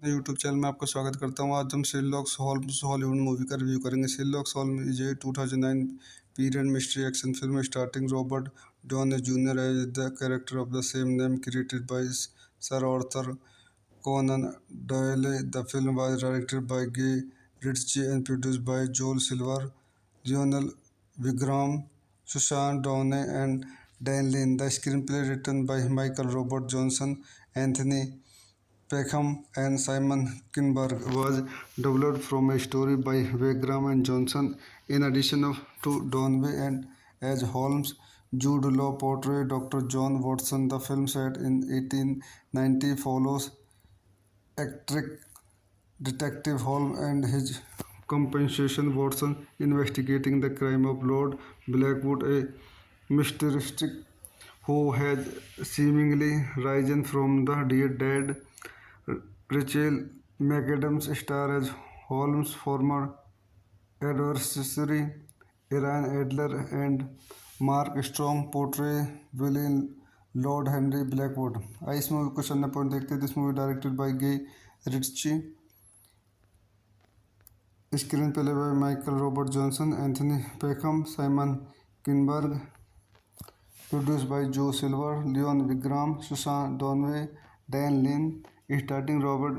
YouTube channel में आपका स्वागत करता हूँ। आज हम शेरलॉक होम्स हॉलीवुड मूवी का रिव्यू करेंगे। Sherlock Holmes is a 2009 period mystery action film starting Robert Downey junior as the character of the same name created by sir Arthur Conan Doyle. The film was directed by Guy Ritchie and produced by Joel Silver, Lionel Vigram, Susan Downey, and Dan Lin. The screenplay written by Michael Robert Johnson, Anthony Peckham and Simon Kinberg was developed from a story by Wagram and Johnson. In addition to Donway and as Holmes, Jude Law portrayed Dr. John Watson. The film set in 1890 follows eccentric Detective Holmes and his companion Watson investigating the crime of Lord Blackwood, a mysterious who has seemingly risen from the dead. Rachel McAdams star as Holmes' former adversary Iran Adler and Mark Strong portray villain Lord Henry Blackwood. इस movie को चलने पर देखते हैं। This movie directed by Guy Ritchie, screen play by Michael Robert Johnson, Anthony Peckham, Simon Kinberg, produced by Joe Silver, Leon Wigram, Susan Donway, Dan Lin, starring Robert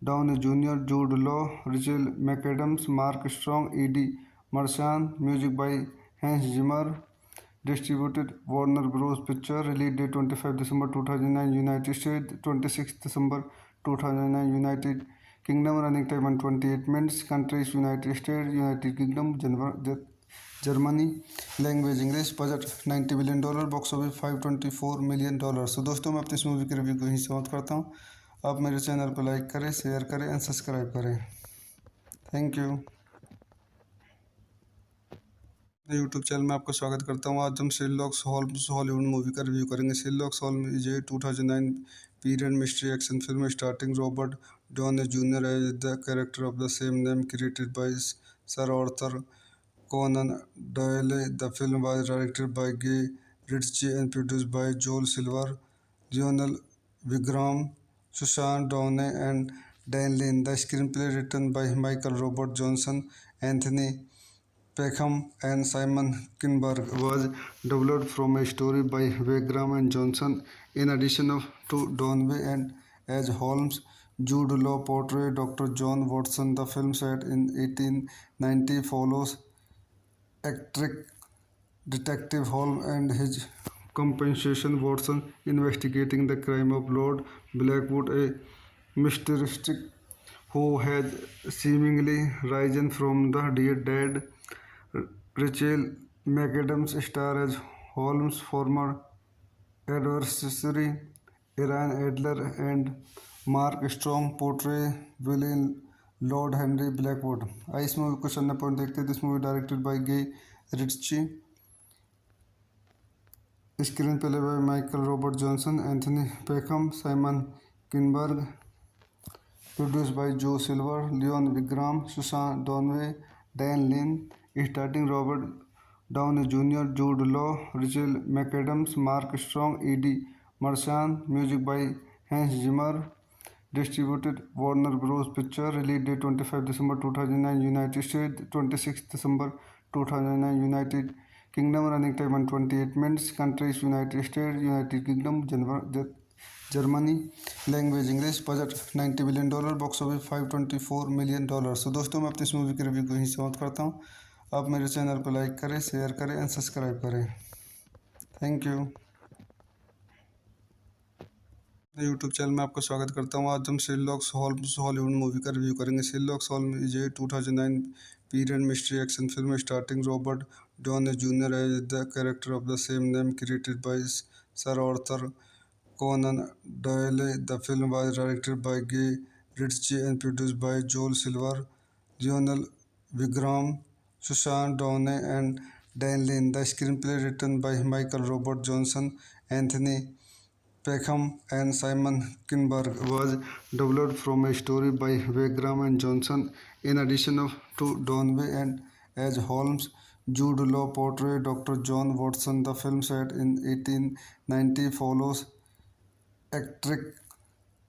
Downey Jr., Jude Law, Rachel McAdams, Mark Strong, Eddie Marchand. Music by Hans Zimmer. Distributed Warner Bros. Picture. Release date 25 December 2009 United States, 26 December 2009 United Kingdom. Running time 128 minutes. Countries United States, United Kingdom, Germany. Language English. Budget $90 million. Box office $524 million. तो दोस्तों मैं अपनी इस movie की review को यहीं समाप्त करता हूँ। आप मेरे चैनल को लाइक करें, शेयर करें एंड सब्सक्राइब करें। Thank you. यूट्यूब चैनल में आपका स्वागत करता हूँ। आज हम शेरलॉक होम्स हॉलीवुड मूवी का रिव्यू करेंगे। Sherlock Holmes is a 2009 period mystery action film starting Robert Downey junior as the character of the same name created by sir Arthur Conan Doyle. The film was directed by Guy Ritchie and produced by Joel Silver, Lionel Wigram, Susan Downey, and Dan Lin. The screenplay written by Michael Robert Johnson, Anthony Peckham, and Simon Kinberg was developed from a story by Wagram and Johnson. In addition to Donway and as Holmes, Jude Law portrayed Dr. John Watson. The film set in 1890 follows eccentric Detective Holmes and his companion Watson investigating the crime of Lord Blackwood, a mysterious who has seemingly risen from the dead. Rachel McAdams star as Holmes' former adversary Iran Adler and Mark Strong portray villain Lord Henry Blackwood. इस movie को चलने पर देखते हैं। This movie directed by Guy Ritchie, screen play by Michael Robert Johnson, Anthony Peckham, Simon Kinberg, produced by Joe Silver, Leon Wigram, Susan Donway, Dan Lin, starring Robert Downey Jr., Jude Law, Rachel McAdams, Mark Strong, Eddie Marchand. Music by Hans Zimmer. Distributed Warner Bros. Picture. Release date 25 December 2009 United States, 26 December 2009 United Kingdom. Running time 128 minutes. Countries United States, United Kingdom, Germany. Language English. Budget $90 million. Box office $524 million. तो दोस्तों मैं अपनी इस movie की review को यहीं समाप्त करता हूँ। आप मेरे चैनल को लाइक करें, शेयर करें एंड सब्सक्राइब करें। Thank you. यूट्यूब चैनल में आपका स्वागत करता हूँ। आज हम शेरलॉक होम्स हॉलीवुड मूवी का रिव्यू करेंगे। Sherlock Holmes is a 2009 period mystery action film starting Robert Downey junior as the character of the same name created by sir Arthur Conan Doyle. The film was directed by Guy Ritchie and produced by Joel Silver, Lionel Wigram, Susan Downey, and Dan Lin. The screenplay written by Michael Robert Johnson, Anthony Peckham, and Simon Kinberg was developed from a story by Wagram and Johnson. In addition to Donway and as Holmes, Jude Law portrayed Dr. John Watson. The film set in 1890 follows eccentric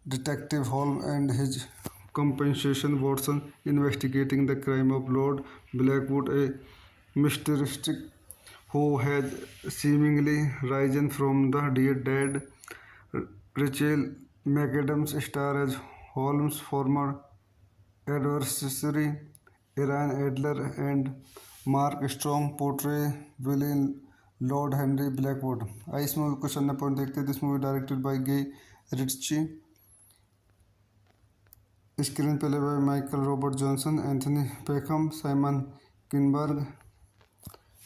Detective Holmes and his companion Watson investigating the crime of Lord Blackwood, a mysterious who has seemingly risen from the dead. Rachel McAdams star as Holmes' former adversary, Iran Adler, and Mark Strong portray villain Lord Henry Blackwood. इस movie को सन्ना point देखते हैं. This movie directed by Guy Ritchie, screen play by Michael Robert Johnson, Anthony Peckham, Simon Kinberg,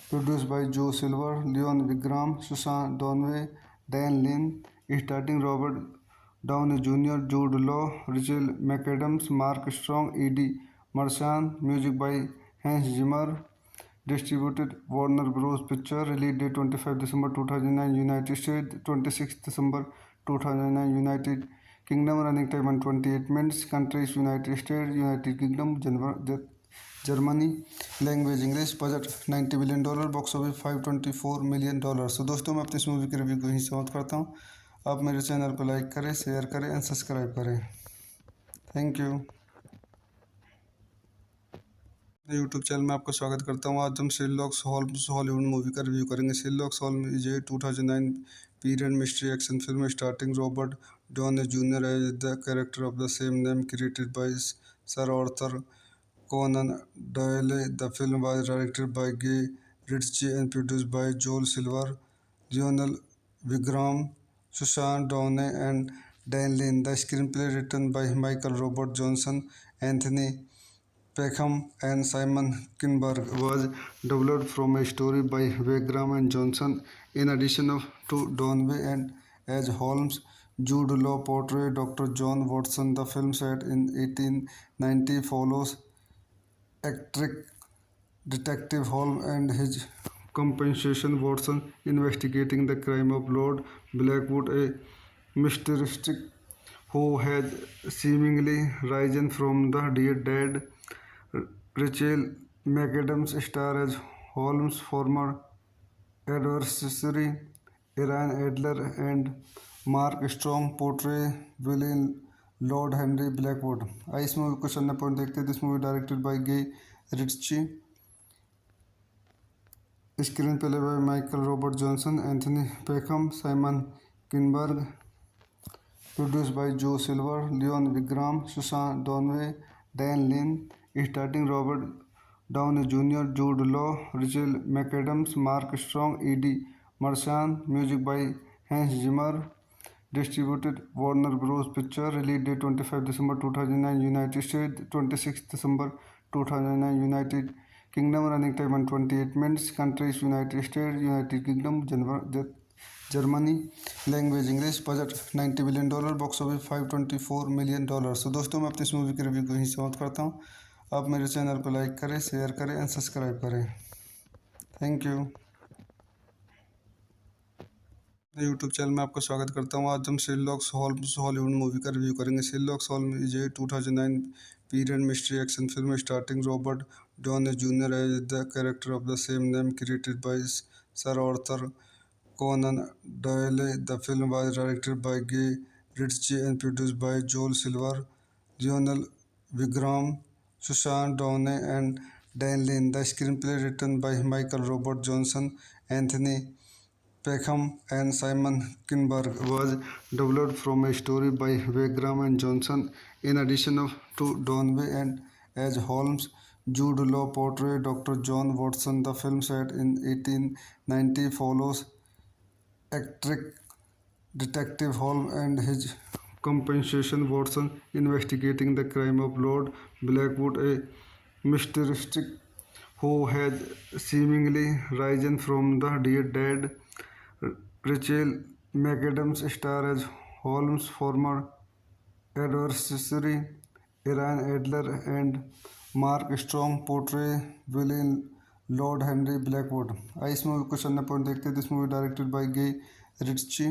produced by Joe Silver, Leon Wigram, Susan Donway, Dan Lin, starring Robert Downey Jr., Jude Law, Rachel McAdams, Mark Strong, Eddie Marchand. Music by Hans Zimmer. Distributed Warner Bros. Picture. Release date 25 December 2009 United States, 26 December 2009 United Kingdom. Running time 128 minutes. Countries United States, United Kingdom, Germany. Language English. Budget $90 million. Box office $524 million. तो दोस्तों मैं अपनी इस movie के review को यहीं समाप्त करता हूँ. आप मेरे चैनल को लाइक करें, शेयर करें एंड सब्सक्राइब करें. Thank you. यूट्यूब चैनल में आपका स्वागत करता हूँ. आज हम शेरलॉक होम्स हॉलीवुड मूवी का रिव्यू करेंगे. Sherlock Holmes is a 2009 period mystery action film starting Robert Downey junior as the character of the same name, created by sir Arthur Conan Doyle. The film was directed by Guy Ritchie and produced by Joel Silver, Lionel Wigram, Susan Downey, and Dan Lin. The screenplay written by Michael Robert Johnson, Anthony Peckham, and Simon Kinberg was developed from a story by Wigram and Johnson. In addition to Downey and as Holmes, Jude Law portrayed Dr. John Watson. The film set in 1890 follows eccentric detective Holmes and his companion Watson investigating the crime of Lord Blackwood, a mysterious who has seemingly risen from the dead. Rachel McAdams star as Holmes' former adversary, Iran Adler, and Mark Strong portray villain Lord Henry Blackwood. इस movie को सन्ना point देखते हैं. This movie directed by Guy Ritchie, screen play by Michael Robert Johnson, Anthony Peckham, Simon Kinberg, produced by जो Silver, Leone Wigram, Susan Downey, Dan Lin. Starting Robert Downey junior, Jude Law, Rachel McAdams, Mark Strong, Eddie Marsan. Music by Hans Zimmer. Distributed Warner Bros. Picture. Release date 25 December 2009 United States, 26 December 2009 United Kingdom. Running time 128 minutes. Countries United States, United Kingdom, Germany. Language English. Budget $90 million. Box office $524 million. तो दोस्तों मैं अपनी इस movie के review को यहीं समाप्त करता हूँ. आप मेरे चैनल को लाइक करें, शेयर करें एंड सब्सक्राइब करें. Thank you. यूट्यूब चैनल में आपका स्वागत करता हूँ. आज हम शेरलॉक होम्स हॉलीवुड मूवी का रिव्यू करेंगे. Sherlock Holmes is a 2009 period mystery action film starting Robert Downey junior as the character of the same name, created by sir Arthur Conan Doyle. The film was directed by Guy Ritchie and produced by Joel Silver, Lionel Wigram, Susan Downey, and Dan Lin. The screenplay written by Michael Robert Johnson, Anthony Peckham, and Simon Kinberg was developed from a story by Wigram and Johnson. In addition to Downey and as Holmes, Jude Law portrayed Dr. John Watson. The film set in 1890 follows eccentric detective Holmes and his companion Watson investigating the crime of Lord Blackwood, a mysterious who has seemingly risen from the dead. Rachel McAdams star as Holmes' former adversary, Iran Adler, and Mark Strong portray villain Lord Henry Blackwood. इस movie को सन्ना point देखते हैं. This movie directed by Guy Ritchie,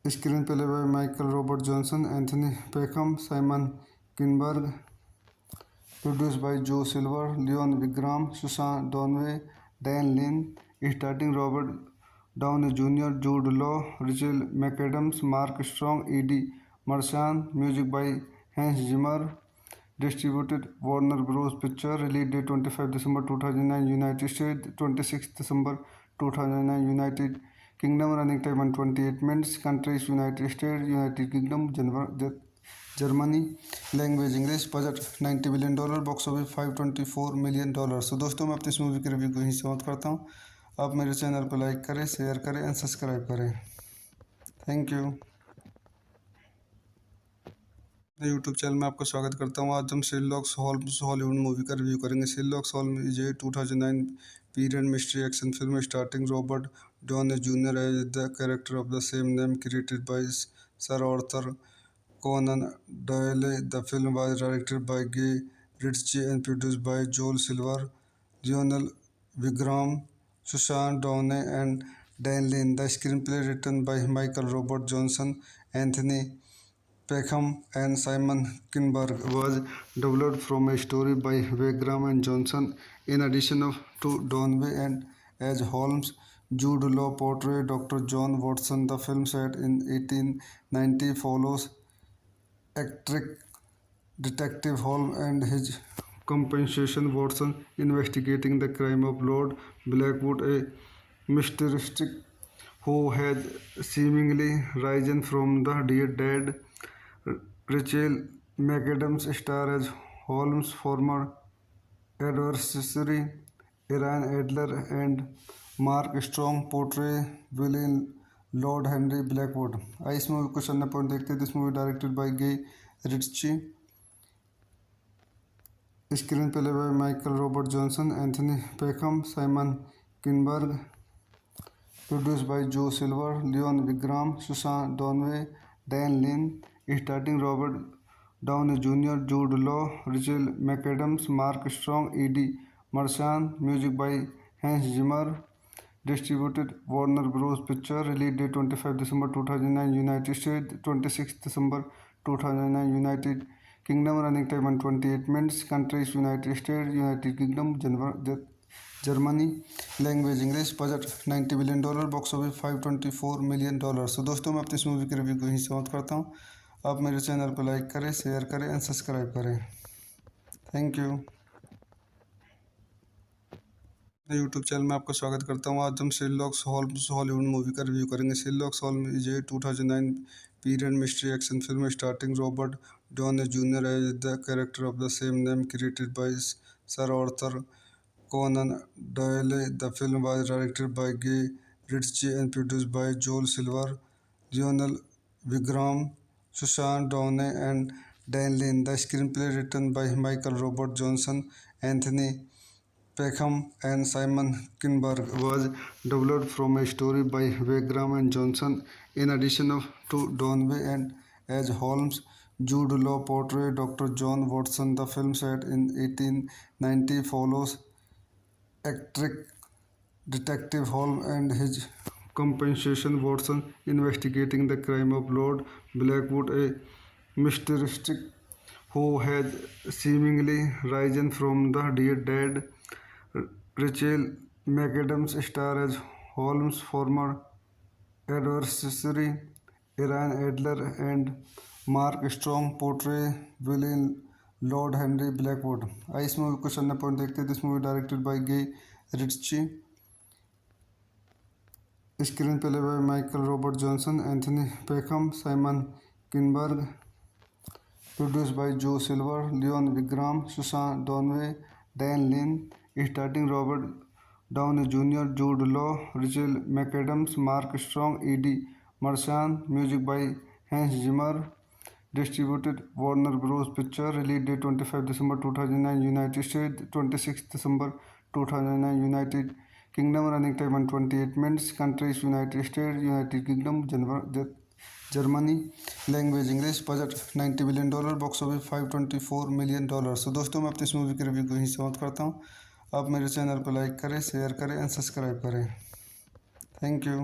screen play by Michael Robert Johnson, Anthony Peckham, Simon Kinberg, produced by जो Silver, Leone Wigram, Susan Downey, Dan Lin. Starting Robert Downey Jr., Jude Law, Rachel McAdams, Mark Strong, Eddie Marsan. Music by Hans Zimmer. Distributed Warner Bros. Picture. Release date 25 December 2009 United States, 26 December 2009 United Kingdom. Running time 128 minutes. Countries United States, United Kingdom, Germany. Language English. Budget $90 billion. Box office $524 million. तो दोस्तों मैं अपनी इस movie के review को यहीं समाप्त करता हूँ। आप मेरे चैनल को लाइक करें, शेयर करें एंड सब्सक्राइब करें। Thank you. यूट्यूब चैनल में आपका स्वागत करता हूँ। आज हम शेरलॉक होम्स हॉलीवुड मूवी का रिव्यू करेंगे। Sherlock Holmes is a 2009 period mystery action film starting Robert Downey junior as the character of the same name created by sir Arthur Conan Doyle. The film was directed by Guy Ritchie and produced by Joel Silver, Lionel Wigram, Susan Downey and Dan Lin. The screenplay written by Michael Robert Johnson, Anthony Peckham and Simon Kinberg was developed from a story by Wagram and Johnson. In addition to Donway and as Holmes, Jude Law portrayed Dr. John Watson. The film set in 1890 follows eccentric Detective Holmes and his companion Watson investigating the crime of Lord Blackwood, a mysterious who has seemingly risen from the dead. Rachel McAdams stars as Holmes' former adversary Iran Adler, and Mark Strong portray villain Lord Henry Blackwood. इस movie को सन्ना point देखते हैं। This movie directed by Guy Ritchie, screen play by Michael Robert Johnson, Anthony Peckham, Simon Kinberg, produced by जो Silver, Leone Wigram, Susan Downey, Dan Lin. Starting Robert Downey junior, Jude Law, Rachel McAdams, Mark Strong, Eddie Marsan. Music by Hans Zimmer. Distributed Warner Bros picture. Release date 25 December 2009 United States, 26 December 2009 United Kingdom. Running time 128 minutes. Countries United States, United Kingdom, Germany. Language English. Budget $90 billion. Box office $524 million. तो दोस्तों मैं अपनी इस movie के review को यहीं समाप्त करता हूँ। आप मेरे चैनल को लाइक करें, शेयर करें एंड सब्सक्राइब करें। Thank you. यूट्यूब चैनल में आपका स्वागत करता हूँ। आज हम शेरलॉक होम्स हॉलीवुड मूवी का रिव्यू करेंगे। Sherlock Holmes is a 2009 period mystery action film starting Robert Downey junior as the character of the same name created by sir Arthur Conan Doyle. The film was directed by Guy Ritchie and produced by Joel Silver, Lionel Wigram, Susan Downey and Dan Lin. The screenplay written by Michael Robert Johnson, Anthony Peckham and Simon Kinberg was developed from a story by Wagram and Johnson. In addition to Donway and as Holmes, Jude Law portrayed Dr. John Watson. The film set in 1890 follows eccentric Detective Holmes and his companion Watson investigating the crime of Lord Blackwood, a mysterious who has seemingly risen from the dead. Rachel McAdams stars as Holmes' former adversary Iran Adler, and Mark Strong portray villain Lord Henry Blackwood. इस movie को सन्ना point देखते हैं। This movie directed by Guy Ritchie, screen play by Michael Robert Johnson, Anthony Peckham, Simon Kinberg, produced by जो Silver, Leone Wigram, Susan Downey, Dan Lin. Starting Robert Downey junior, Jude Law, Rachel McAdams, Mark Strong, Eddie Marsan. Music by Hans Zimmer. Distributed Warner Bros picture. Release date 25 December 2009 United States, 26 December 2009 United Kingdom. Running time 128 minutes. Countries United States, United Kingdom, Germany. Language English. Budget $90 billion. Box office $524 million. तो दोस्तों मैं अपनी इस movie के review को यहीं समाप्त करता हूँ। आप मेरे चैनल को लाइक करें, शेयर करें एंड सब्सक्राइब करें। Thank you.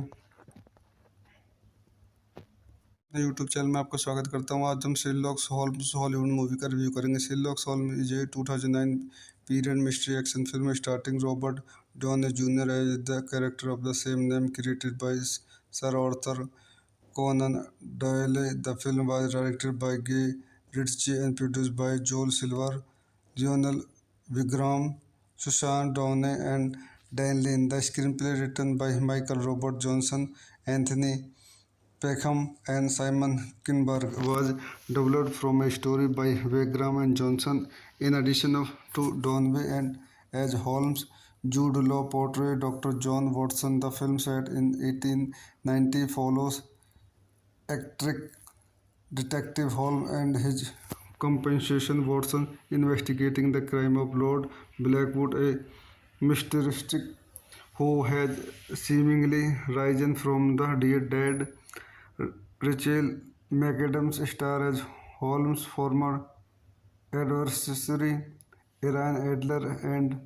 यूट्यूब चैनल में आपका स्वागत करता हूँ। आज हम शेरलॉक होम्स हॉलीवुड मूवी का रिव्यू करेंगे। Sherlock Holmes is a 2009 period mystery action film starting Robert Downey Jr. as the character of the same name created by Sir Arthur Conan Doyle. The film was directed by Guy Ritchie and produced by Joel Silver, Lionel Vigram, Susan Downey, and Dan Lin. The screenplay written by Michael Robert Johnson, Anthony Peckham, and Simon Kinberg was developed from a story by Wagram and Johnson. In addition to Downey and as Holmes, Jude Law portrayed Dr. John Watson. The film set in 1890 follows eccentric Detective Holmes and his companion Watson investigating the crime of Lord Blackwood, a mysterious who has seemingly risen from the dead. Rachel McAdams stars as Holmes' former adversary, Iran Adler, and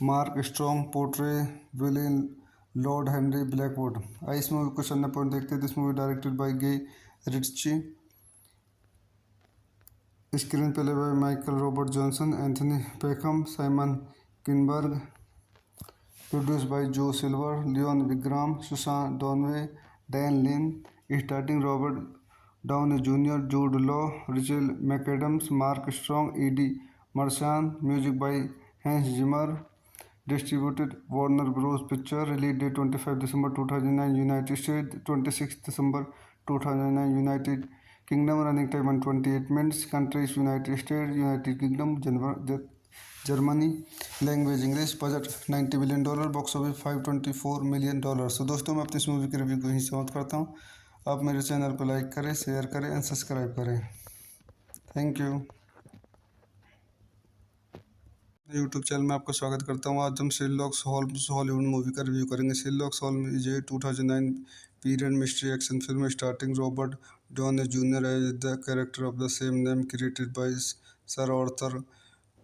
Mark Strong portray villain Lord Henry Blackwood. इस movie को अन्य point देखते हैं. This movie directed by Guy Ritchie. Screen play by Michael Robert Johnson, Anthony Peckham, Simon Kinberg. Produced by Joe Silver, Leon Wigram, Susan Donway, Dan Lin. Starring Robert Downey Jr., Jude Law, Rachel McAdams, Mark Strong, Eddie Marchand. Music by Hans Zimmer. Distributed Warner Bros. Picture. Release date 25 December 2009 United States, 26 December 2009 United Kingdom. Running time 128 minutes. Countries United States, United Kingdom, Germany. Language English. Budget $90 million. Box office $524 million. So दोस्तों मैं अपनी इस movie की review को यहीं समाप्त करता हूँ. आप मेरे चैनल को लाइक करें, शेयर करें एंड सब्सक्राइब करें. Thank you. यूट्यूब चैनल में आपका स्वागत करता हूँ. आज हम शेरलॉक होम्स हॉलीवुड मूवी का रिव्यू करेंगे. Sherlock Holmes is a 2009 period mystery action film starting Robert Downey junior as the character of the same name created by sir Arthur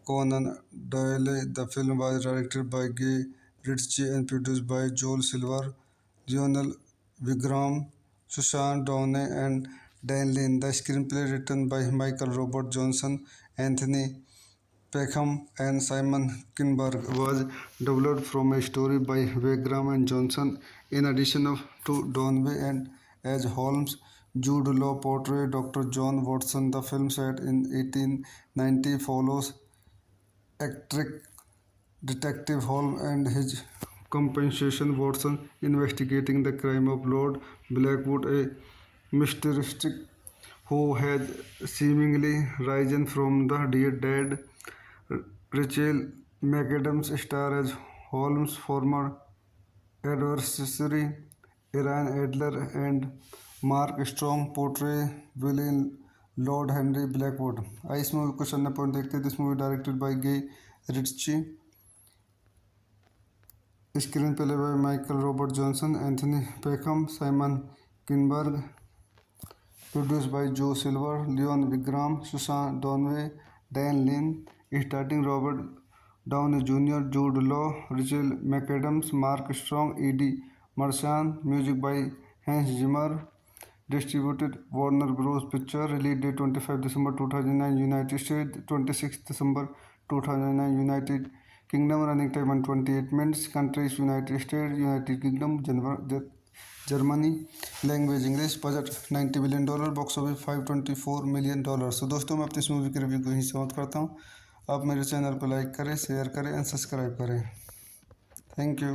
Conan Doyle. The film was directed by Guy Ritchie and produced by Joel Silver, Lionel Wigram, Susan Downey, and Dan Lin. The screenplay written by Michael Robert Johnson, Anthony Peckham, and Simon Kinberg was developed from a story by Wagram and Johnson. In addition to Downey and as Holmes, Jude Law portrayed Dr. John Watson. The film set in 1890 follows eccentric Detective Holmes and his companion Watson investigating the crime of Lord Blackwood, a mysterious who has seemingly risen from the dead. Rachel McAdams stars as Holmes' former adversary, Iran Adler, and Mark Strong portray villain Lord Henry Blackwood. इस movie को अन्य point देखते हैं. This movie directed by Guy Ritchie. who has seemingly risen from the dead. Rachel McAdams stars as Holmes' former adversary, Iran Adler, and Mark Strong portray villain Lord Henry Blackwood. इस movie को अन्य point देखते हैं. This movie directed by Guy Ritchie. Screen play by Michael Robert Johnson, Anthony Peckham, Simon Kinberg. Produced by Joe Silver, Leon Wigram, Susan Donway, Dan Lin. Starring Robert Downey Jr., Jude Law, Rachel McAdams, Mark Strong, Eddie Marchand. Music by Hans Zimmer. Distributed Warner Bros. Picture. Release date 25 December 2009 United States, 26 December 2009 United Kingdom. Running time 128 minutes. Countries United States, United Kingdom, Germany. Language English. Budget $90 million. Box office $524 million. So दोस्तों मैं अपनी इस movie की review को यहीं समाप्त करता हूँ. आप मेरे चैनल को लाइक करें, शेयर करें एंड सब्सक्राइब करें. Thank you.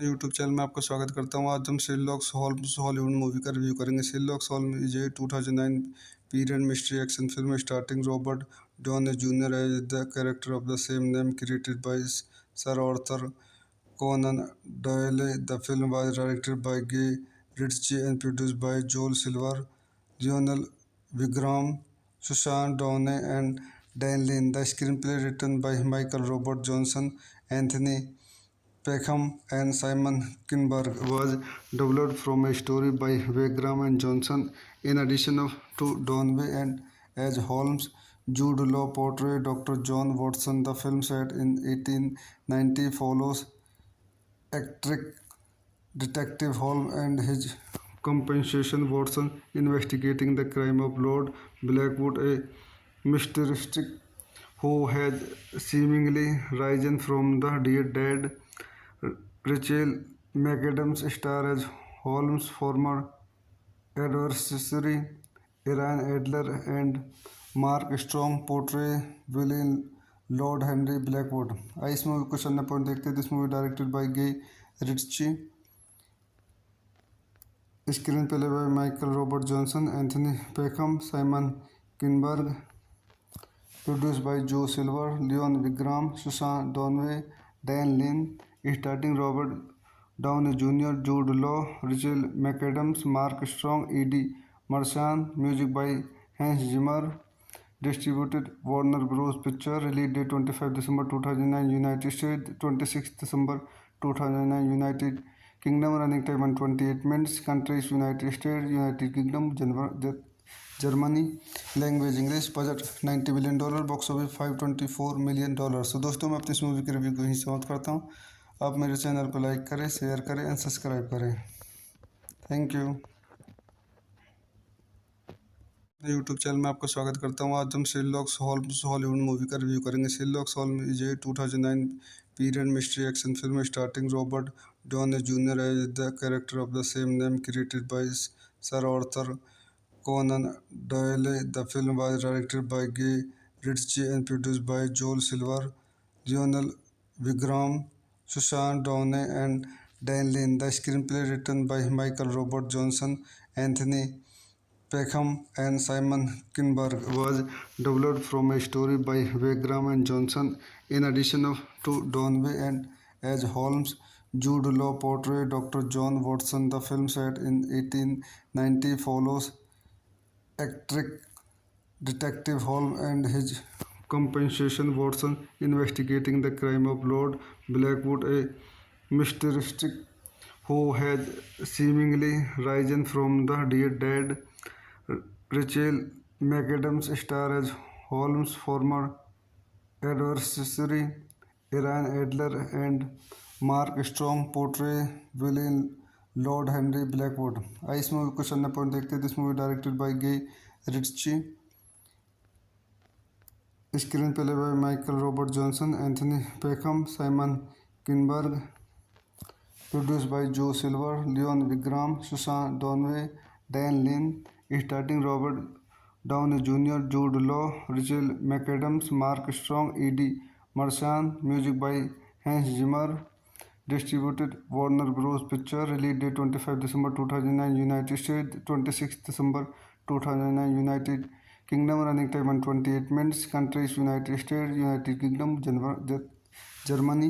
यूट्यूब चैनल में आपका स्वागत करता हूँ. आज हम शेरलॉक होम्स हॉलीवुड मूवी का रिव्यू करेंगे. Sherlock Holmes is a 2009 period mystery action film starting Robert Downey junior as the character of the same name created by sir Arthur Conan Doyle. The film was directed by Guy Ritchie and produced by Joel Silver, Lionel Wigram, Susan Downey, and Dan Lin. The screenplay written by Michael Robert Johnson, Anthony Peckham, and Simon Kinberg was developed from a story by Wagram and Johnson. In addition to Downey and as Holmes, Jude Law portrayed Dr. John Watson. The film set in 1890 follows eccentric Detective Holmes and his companion Watson investigating the crime of Lord Blackwood, a mysterious who has seemingly risen from the dead. Rachel McAdams star as Holmes' former adversary Ian Adler and Mark Strong portray villain Lord Henry Blackwood. इस movie को चलने पर देखते हैं। This movie directed by Guy Ritchie, screen play by Michael Robert Johnson, Anthony Peckham, Simon Kinberg, produced by Joe Silver, Leon Wigram, Susan Donway, Dan Lin, starring Robert Downey Jr., Jude Law, Rachel McAdams, Mark Strong, Eddie Marchand, music by Hans Zimmer, distributed Warner Bros. Picture, release date 25 December 2009, United States, 26 December 2009, United Kingdom, running time 128 minutes, countries United States, United Kingdom, Germany, language English, budget $90 million, box office $524 million. तो दोस्तों मैं अपनी इस movie की review को यहीं समाप्त करता हूँ। आप मेरे चैनल को लाइक करें, शेयर करें एंड सब्सक्राइब करें। Thank you. यूट्यूब चैनल में आपका स्वागत करता हूँ। आज हम शेरलॉक होम्स हॉलीवुड मूवी का रिव्यू करेंगे। Sherlock Holmes is a 2009 period mystery action film starting Robert Downey junior as the character of the same name created by sir Arthur Conan Doyle. The film was directed by Guy Ritchie and produced by Joel Silver, Lionel Wigram, Susan Downey, and Dan Lin. The screenplay written by Michael Robert Johnson, Anthony Peckham, and Simon Kinberg was developed from a story by Wigram and Johnson. In addition to Downey and as Holmes, Jude Law portrayed Dr. John Watson. The film set in 1890 follows eccentric detective Holmes and his companion Watson investigating the crime of Lord Blackwood, a mysterious who has seemingly risen from the dead. Rachel McAdams star as Holmes' former adversary Ian Adler and Mark Strong portray villain Lord Henry Blackwood. इस movie को चलने पर देखते हैं। This movie directed by Guy Ritchie, screen play by Michael Robert Johnson, Anthony Peckham, Simon Kinberg, produced by Joe Silver, Leon Wigram, Susan Donway, Dan Lin, starring Robert Downey Jr., Jude Law, Rachel McAdams, Mark Strong, Eddie Marchand, music by Hans Zimmer, distributed Warner Bros. Picture, release date 25 December 2009, United States, 26 December 2009, United Kingdom, running time 128 minutes, countries United States, United Kingdom, Germany,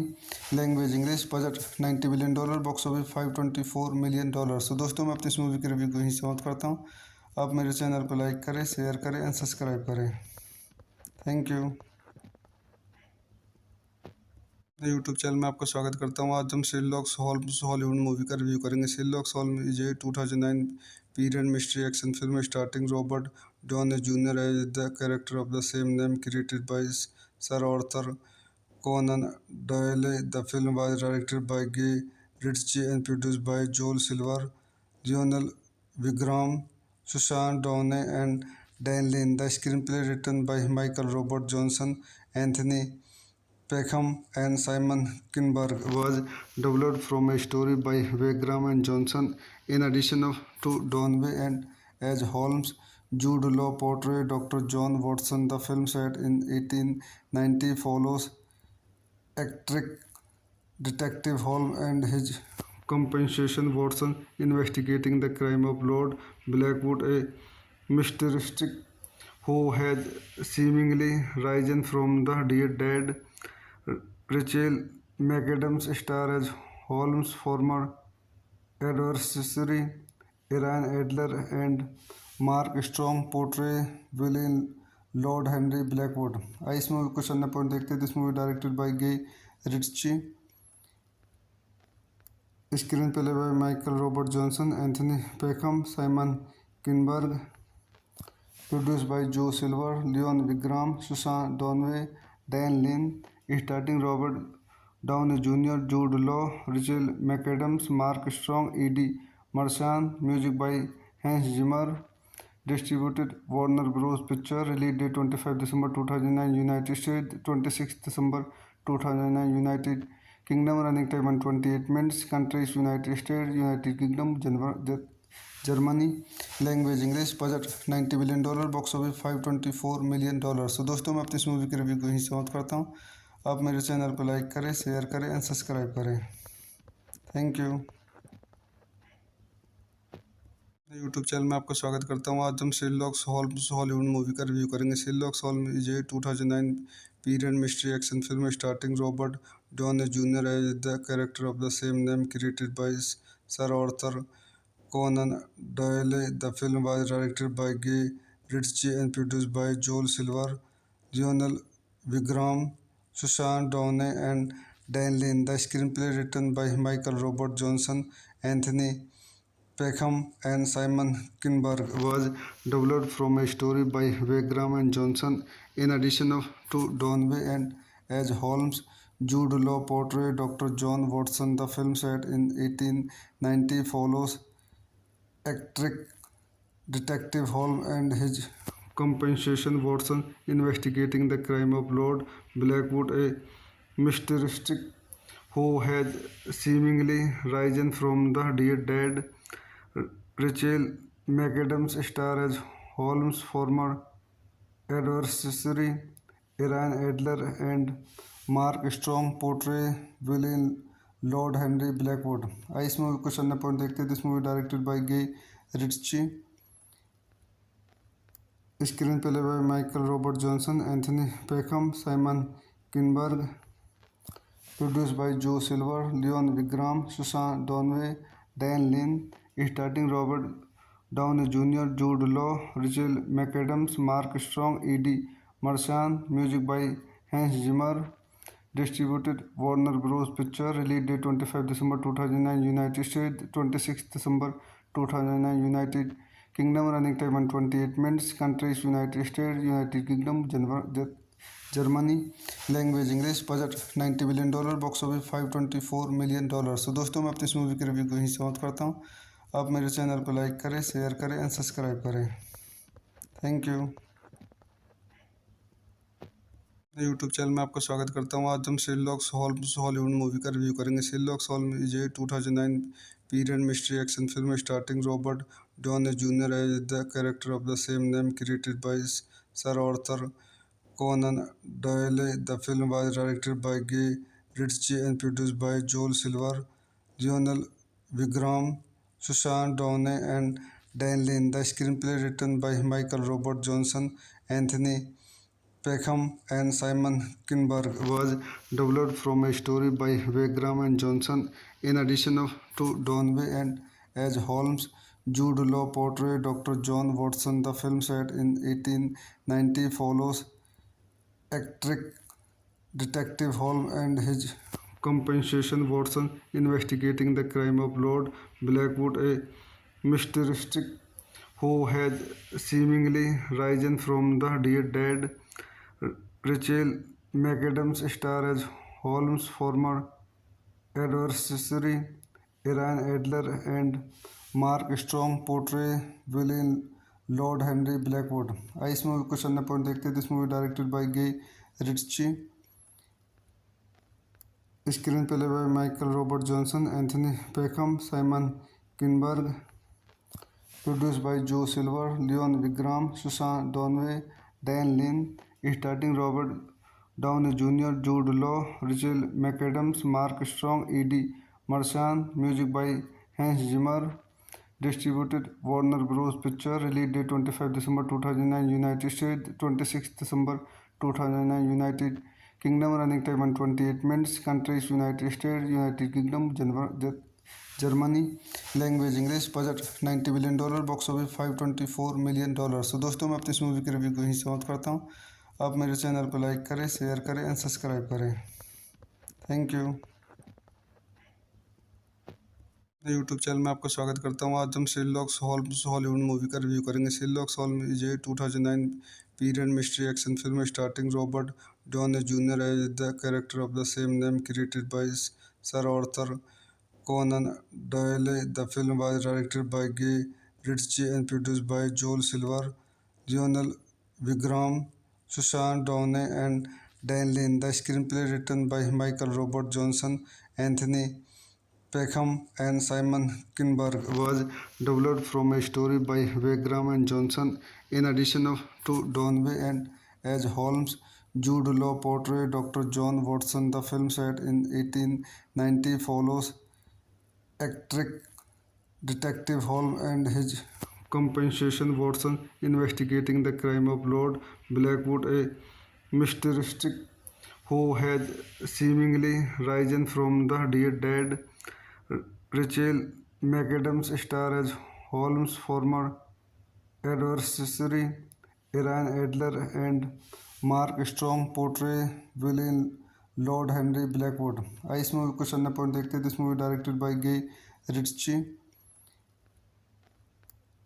language English, budget $90 million, box office $524 million. तो दोस्तों मैं अपनी इस movie की review को यहीं समाप्त करता हूँ। आप मेरे चैनल को लाइक करें, शेयर करें एंड सब्सक्राइब करें। Thank you. यूट्यूब चैनल में आपका स्वागत करता हूँ। आज हम शेरलॉक होम्स हॉलीवुड मूवी का रिव्यू करेंगे। Sherlock Holmes is a 2009 period mystery action film starting Robert Downey junior as the character of the same name created by sir Arthur Conan Doyle. The film was directed by Guy Ritchie and produced by Joel Silver, Lionel Wigram, Susan Downey, and Dan Lin. The screenplay written by Michael Robert Johnson, Anthony Peckham, and Simon Kinberg was developed from a story by Wigram and Johnson. In addition to Downey and as Holmes, Jude Law portrayed Dr. John Watson. The film set in 1890 follows eccentric detective Holmes and his companion Watson investigating the crime of Lord Blackwood, a mysterious who has seemingly risen from the dead. Rachel McAdams star as Holmes' former adversary Ian Adler and Mark Strong portray villain Lord Henry Blackwood. इस movie को चलने पर देखते हैं। This movie directed by Guy Ritchie, screen play by Michael Robert Johnson, Anthony Peckham, Simon Kinberg, produced by Joe Silver, Leon Wigram, Susan Donway, Dan Lin, starring Robert Downey Jr., Jude Law, Rachel McAdams, Mark Strong, Eddie Marchand, music by Hans Zimmer, Distributed Warner Bros. Picture. Release date 25 December 2009. United States 26 December 2009. United Kingdom. Running time 128 minutes. Countries: United States, United Kingdom, Germany. Language English. Budget $90 billion. Box office $524 million. तो दोस्तों मैं अपनी इस movie के review को यहीं समाप्त करता हूँ। आप मेरे चैनल को लाइक करें, शेयर करें एंड सब्सक्राइब करें। Thank you. यूट्यूब चैनल में आपका स्वागत करता हूँ। आज हम शेरलॉक होम्स हॉलीवुड मूवी का रिव्यू करेंगे। Sherlock Holmes is a 2009 period mystery action film starting Robert Downey junior as the character of the same name, created by sir Arthur Conan Doyle. The film was directed by Guy Ritchie and produced by Joel Silver, Lionel Wigram, Susan Downey and Dan Lin. The screenplay written by Michael Robert Johnson, Anthony Peckham and Simon Kinberg was developed from a story by Wagram and Johnson. In addition to Donway and as Holmes, Jude Law portrayed Dr. John Watson. The film set in 1890 follows eccentric Detective Holmes and his companion Watson investigating the crime of Lord Blackwood, a mysterious who has seemingly risen from the dead. Rachel McAdams star as Holmes' former adversary Iran Adler, and Mark Strong portray villain Lord Henry Blackwood. इस movie को चलने point देखते हैं। This movie directed by Guy Ritchie, screen play by Michael Robert Johnson, Anthony Peckham, Simon Kinberg, produced by जो Silver, Leone Wigram, Susan Downey, Dan Lin. Starting Robert Downey junior, Jude Law, Rachel McAdams, Mark Strong, Eddie Marsan. Music by Hans Zimmer. Distributed Warner Bros picture. Release date 25 December 2009। United States 26 December 2009। United Kingdom. Running time 128 minutes. Countries: United States, United Kingdom, Germany. Language English. Budget $90 billion. Box office $524 million। तो दोस्तों मैं अपनी इस movie के review को यहीं समाप्त करता हूँ। आप मेरे चैनल को लाइक करें, शेयर करें एंड सब्सक्राइब करें। Thank you. यूट्यूब चैनल में आपका स्वागत करता हूँ। आज हम शेरलॉक होम्स हॉलीवुड मूवी का रिव्यू करेंगे। Sherlock Holmes is a 2009 period mystery action film starting Robert Downey junior as the character of the same name, created by sir Arthur Conan Doyle. The film was directed by Guy Ritchie and produced by Joel Silver, Lionel Wigram, Susan Downe and Dan Lin. The screenplay written by Michael Robert Johnson, Anthony Peckham and Simon Kinberg was developed from a story by Wagram and Johnson. In addition to Donway and as Holmes, Jude Law portrayed Dr. John Watson. The film set in 1890 follows eccentric Detective Holmes and his companion Watson investigating the crime of Lord Blackwood, a mysterious who has seemingly risen from the dead. Rachel McAdams star as Holmes' former adversary Iran Adler, and Mark Strong portray villain Lord Henry Blackwood. इस movie को चलने point देखते हैं। This movie directed by Guy Ritchie, screen play by Michael Robert Johnson, Anthony Peckham, Simon Kinberg, produced by जो Silver, Leone Wigram, Susan Downey, Dan Lin. Starting Robert Downey junior, Jude Law, Rachel McAdams, Mark Strong, Eddie Marsan. Music by Hans Zimmer. Distributed Warner Bros picture. Release date 25 December 2009। United States 26 December 2009। United Kingdom. Running time 128 minutes. Countries: United States, United Kingdom, Germany. Language English. Budget $90 billion. Box office $524 million। तो दोस्तों मैं अपनी इस movie के review को यहीं समाप्त करता हूँ। आप मेरे चैनल को लाइक करें, शेयर करें एंड सब्सक्राइब करें। Thank you. यूट्यूब चैनल में आपका स्वागत करता हूँ। आज हम शेरलॉक होम्स हॉलीवुड मूवी का रिव्यू करेंगे। Sherlock Holmes is a 2009 period mystery action film starting Robert Downey junior as the character of the same name, created by sir Arthur Conan Doyle. The film was directed by Guy Ritchie and produced by Joel Silver, Lionel Vigram, Susan Downey, and Dan Lin. The screenplay written by Michael Robert Johnson, Anthony Peckham, and Simon Kinberg was developed from a story by Wagram and Johnson. In addition to Donway and as Holmes, Jude Law portrayed Dr. John Watson. The film set in 1890 follows eccentric Detective Holmes and his companion Watson investigating the crime of Lord Blackwood, a mysterious who has seemingly risen from the dead. Rachel McAdams stars as Holmes' former adversary, Iran Adler, and Mark Strong portray villain Lord Henry Blackwood. इस movie को सन्ना point देखते हैं. This movie directed by Guy Ritchie.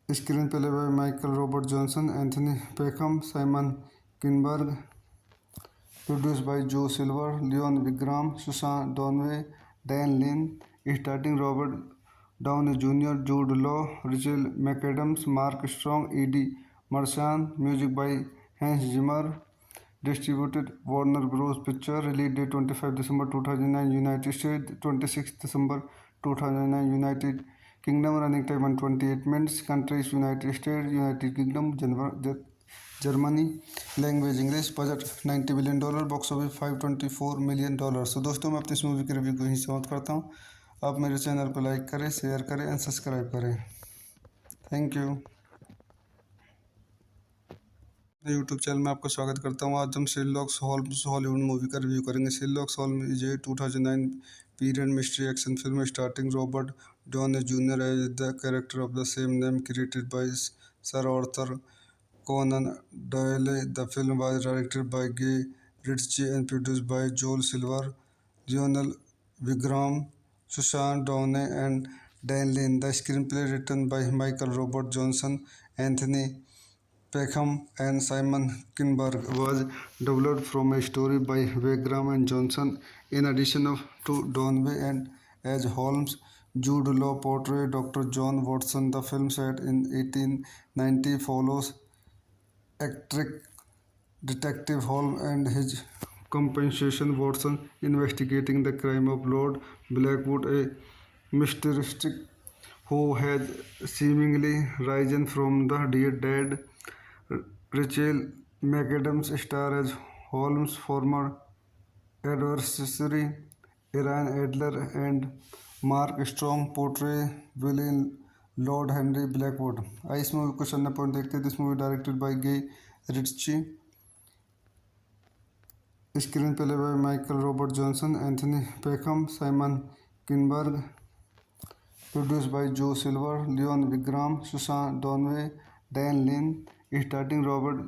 Screen play by Michael Robert Johnson, Anthony Peckham, Simon Kinberg. Produced by Joe Silver, Leon Wigram, Susan Donway, Dan Lin. Starting Robert Downey Jr., Jude Law, Rachel McAdams, Mark Strong, Eddie Marchand. Music by Hans Zimmer. Distributed Warner Bros. Picture. Release date 25 December 2009 United States, 26 December 2009 United Kingdom. Running time 128 minutes. Countries United States, United Kingdom, Germany. Language English. Budget $90 million. Box office $524 million. तो दोस्तों मैं अपनी इस movie की review को यहीं समाप्त करता हूँ. आप मेरे चैनल को लाइक करें, शेयर करें एंड सब्सक्राइब करें. Thank you. यूट्यूब चैनल में आपका स्वागत करता हूँ. आज हम शेरलॉक होम्स हॉलीवुड मूवी का रिव्यू करेंगे. Sherlock Holmes is a 2009 period mystery action film starting Robert Downey junior as the character of the same name created by sir Arthur Conan Doyle. The film was directed by Guy Ritchie and produced by Joel Silver, Lionel Wigram, Susan Downey, and Dan Lin. The screenplay written by Michael Robert Johnson, Anthony Peckham, and Simon Kinberg was developed from a story by Wagram and Johnson. In addition to Donway and as Holmes, Jude Law portrayed Dr. John Watson. The film set in 1890 follows eccentric Detective Holmes and his companion Watson investigating the crime of Lord Blackwood, a mysterious who has seemingly risen from the dead. Rachel McAdams stars as Holmes' former adversary, Iran Adler, and Mark Strong portray villain Lord Henry Blackwood. इस movie को सन्ना point देखते हैं. This movie directed by Guy Ritchie. Screen play by Michael Robert Johnson, Anthony Peckham, Simon Kinberg. Produced by जो Silver, Leone Wigram, Susan Downey, Dan Lin. Starting Robert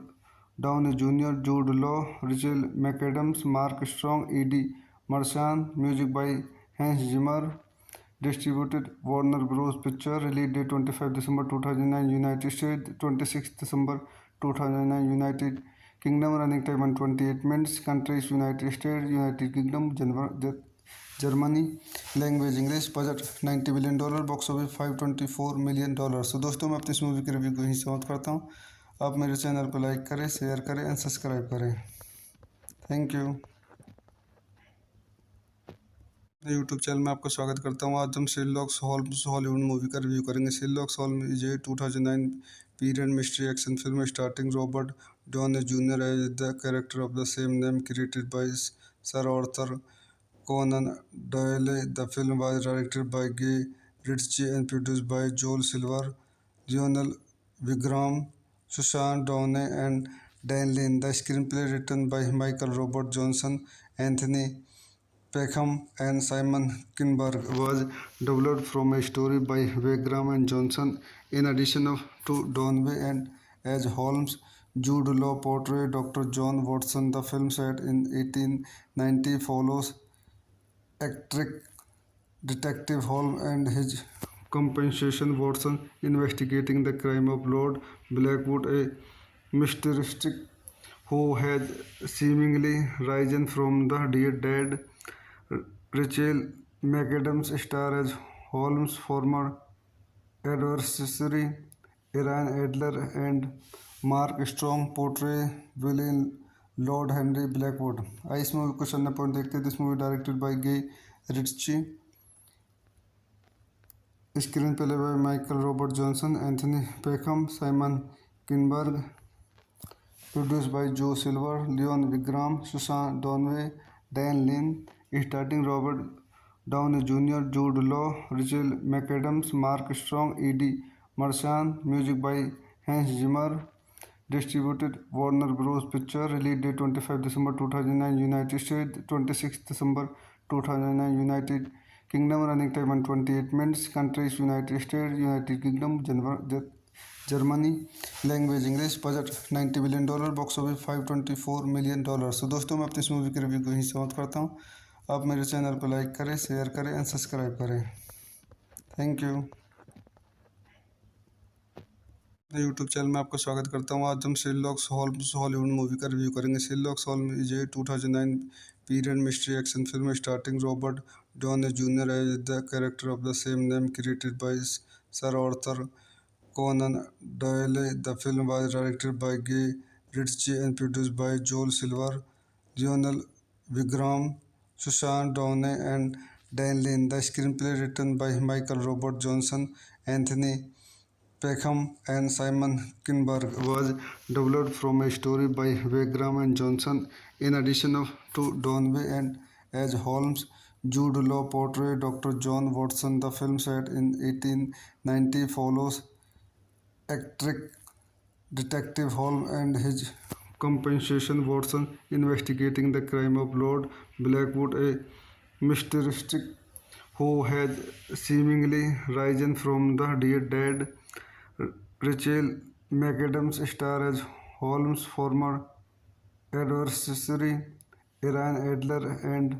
Downey junior, Jude Law, Rachel McAdams, Mark Strong, Eddie Marsan. Music by Hans Zimmer. Distributed Warner Bros. Picture. Release date 25 December 2009 United States, 26 December 2009 United Kingdom. Running time 128 minutes. Countries United States, United Kingdom, Germany. Language English. Budget $90 million. Box office $524 million. तो दोस्तों मैं अपनी इस movie की review को यहीं समाप्त करता हूँ. आप मेरे चैनल को लाइक करें, शेयर करें एंड सब्सक्राइब करें. Thank you. यूट्यूब चैनल में आपका स्वागत करता हूँ. आज हम शेरलॉक होम्स हॉलीवुड मूवी का रिव्यू करेंगे. Sherlock Holmes is a 2009 period mystery action film starting Robert Downey junior as the character of the same name created by sir Arthur Conan Doyle. The film was directed by Guy Ritchie and produced by Joel Silver, Lionel Wigram, Susan Downey, and Dan Lin. The screenplay written by Michael Robert Johnson, Anthony Peckham, and Simon Kinberg was developed from a story by Wagram and Johnson. In addition to Donway and as Holmes, Jude Law portrayed Dr. John Watson. The film set in 1890 follows eccentric Detective Holmes and his companion Watson investigating the crime of Lord Blackwood, a mysterious who has seemingly risen from the dead. Rachel McAdams stars as Holmes' former adversary, Aaron Adler and Mark Strong portray villain Lord Henry Blackwood. इस movie को question point देखते हैं। This movie directed by Guy Ritchie, screen play by Michael Robert Johnson, Anthony Peckham, Simon Kinberg, produce by जो Silver, Leone Wigram, Susan Downey, Dan Lin, starting Robert Downey junior, Jude Law, Rachel McAdams, Mark Strong, Eddie Marsan, music by Hans Zimmer, distributed Warner Bros picture, release date 25 December 2009 United state, 26 December 2009 United Kingdom, running time 128 minutes, countries United State, United Kingdom, Germany, language English, budget $90 billion, box office $524 million. तो दोस्तों मैं अपनी इस movie के review को यहीं समाप्त करता हूँ। आप मेरे चैनल को लाइक करें, शेयर करें एंड सब्सक्राइब करें। Thank you. यूट्यूब चैनल में आपका स्वागत करता हूँ। आज हम शेरलॉक होम्स हॉलीवुड मूवी का रिव्यू करेंगे। Sherlock Holmes is a 2009 period mystery action film starting Robert Downey junior as the character of the same name, created by sir Arthur Conan Doyle. The film was directed by Guy Ritchie and produced by Joel Silver, Lionel Wigram, Susan Downey and Dan Lin. The screenplay written by Michael Robert Johnson, Anthony Peckham and Simon Kinberg was developed from a story by Wagram and Johnson. In addition to Donway and as Holmes, Jude Law portrayed Dr. John Watson. The film set in 1890 follows eccentric Detective Holmes and his companion Watson investigating the crime of Lord Blackwood, a mysterious who has seemingly risen from the dead. Rachel McAdams star as Holmes' former adversary. Aaron Adler and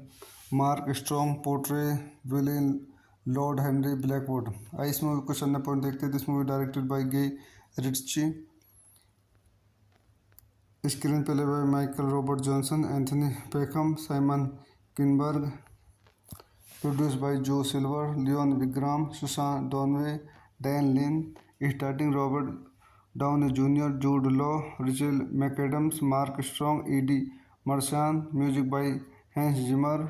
Mark Strong portray villain Lord Henry Blackwood. इस movie को question point देखते हैं। This movie directed by Guy Ritchie, screen play by Michael Robert Johnson, Anthony Peckham, Simon Kinberg, produce by जो Silver, Leone Wigram, Susan Downey, Dan Lin, starting Robert Downey junior, Jude Law, Rachel McAdams, Mark Strong, Eddie Marsan, music by Hans Zimmer,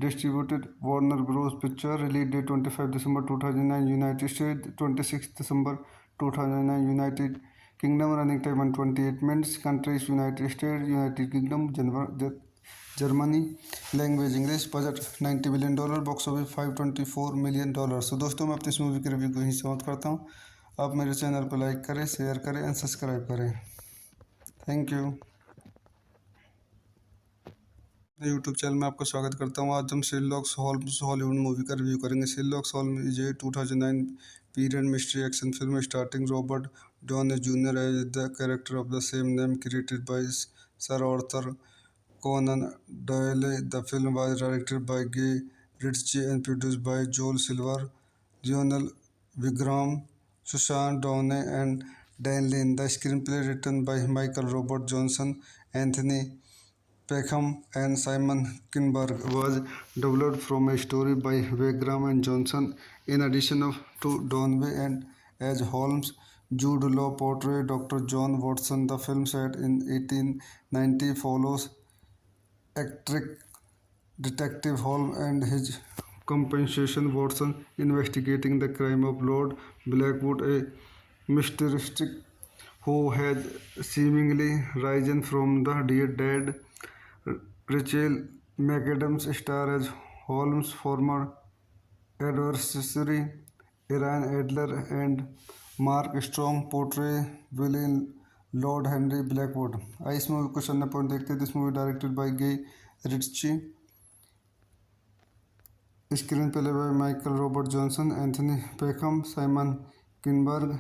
distributed Warner Bros picture, release date 25 December 2009 United state, 26 December 2009 United Kingdom, running time 128 minutes, countries United State, United Kingdom, Germany, language English, budget $90 billion, box office $524 million. तो दोस्तों मैं अपनी इस movie के review को यहीं समाप्त करता हूँ। आप मेरे चैनल को लाइक करें, शेयर करें एंड सब्सक्राइब करें। Thank you. यूट्यूब चैनल में आपका स्वागत करता हूँ। आज हम शेरलॉक होम्स हॉलीवुड मूवी का रिव्यू करेंगे। Sherlock Holmes is a 2009 period mystery action film starting Robert Downey junior as the character of the same name, created by sir Arthur Conan Doyle. The film was directed by Guy Ritchie and produced by Joel Silver, Lionel Wigram, Susan Downey and Dan Lin. The screenplay written by Michael Robert Johnson, Anthony Peckham and Simon Kinberg was developed from a story by Wagram and Johnson. In addition to Donway and as Holmes, Jude Law portrayed Dr. John Watson. The film set in 1890 follows eccentric Detective Holmes and his companion Watson investigating the crime of Lord Blackwood, a mysterious who has seemingly risen from the dead. Rachel McAdams star as Holmes' former adversary. Aaron Adler and Mark Strong portray villain Lord Henry Blackwood. इस movie को question point देखते हैं। This movie directed by Guy Ritchie, screen play by Michael Robert Johnson, Anthony Peckham, Simon Kinberg,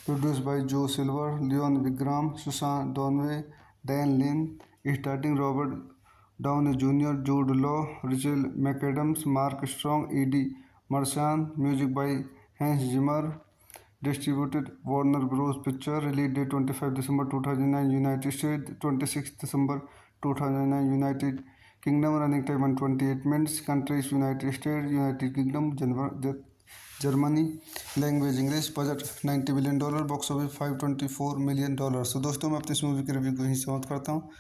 produce by जो Silver, Leone Wigram, Susan Downey, Dan Lin, starting Robert Downey junior, Jude Law, Rachel McAdams, Mark Strong, Eddie Marsan, music by Hans Zimmer, distributed Warner Bros picture, release date 25 December 2009 United state, 26 December 2009 United Kingdom, running time 128 minutes, countries United State, United Kingdom, Germany. Language English. Budget $90 billion. Box office $524 million. तो दोस्तों मैं अपनी इस movie के review को यहीं समाप्त करता हूँ।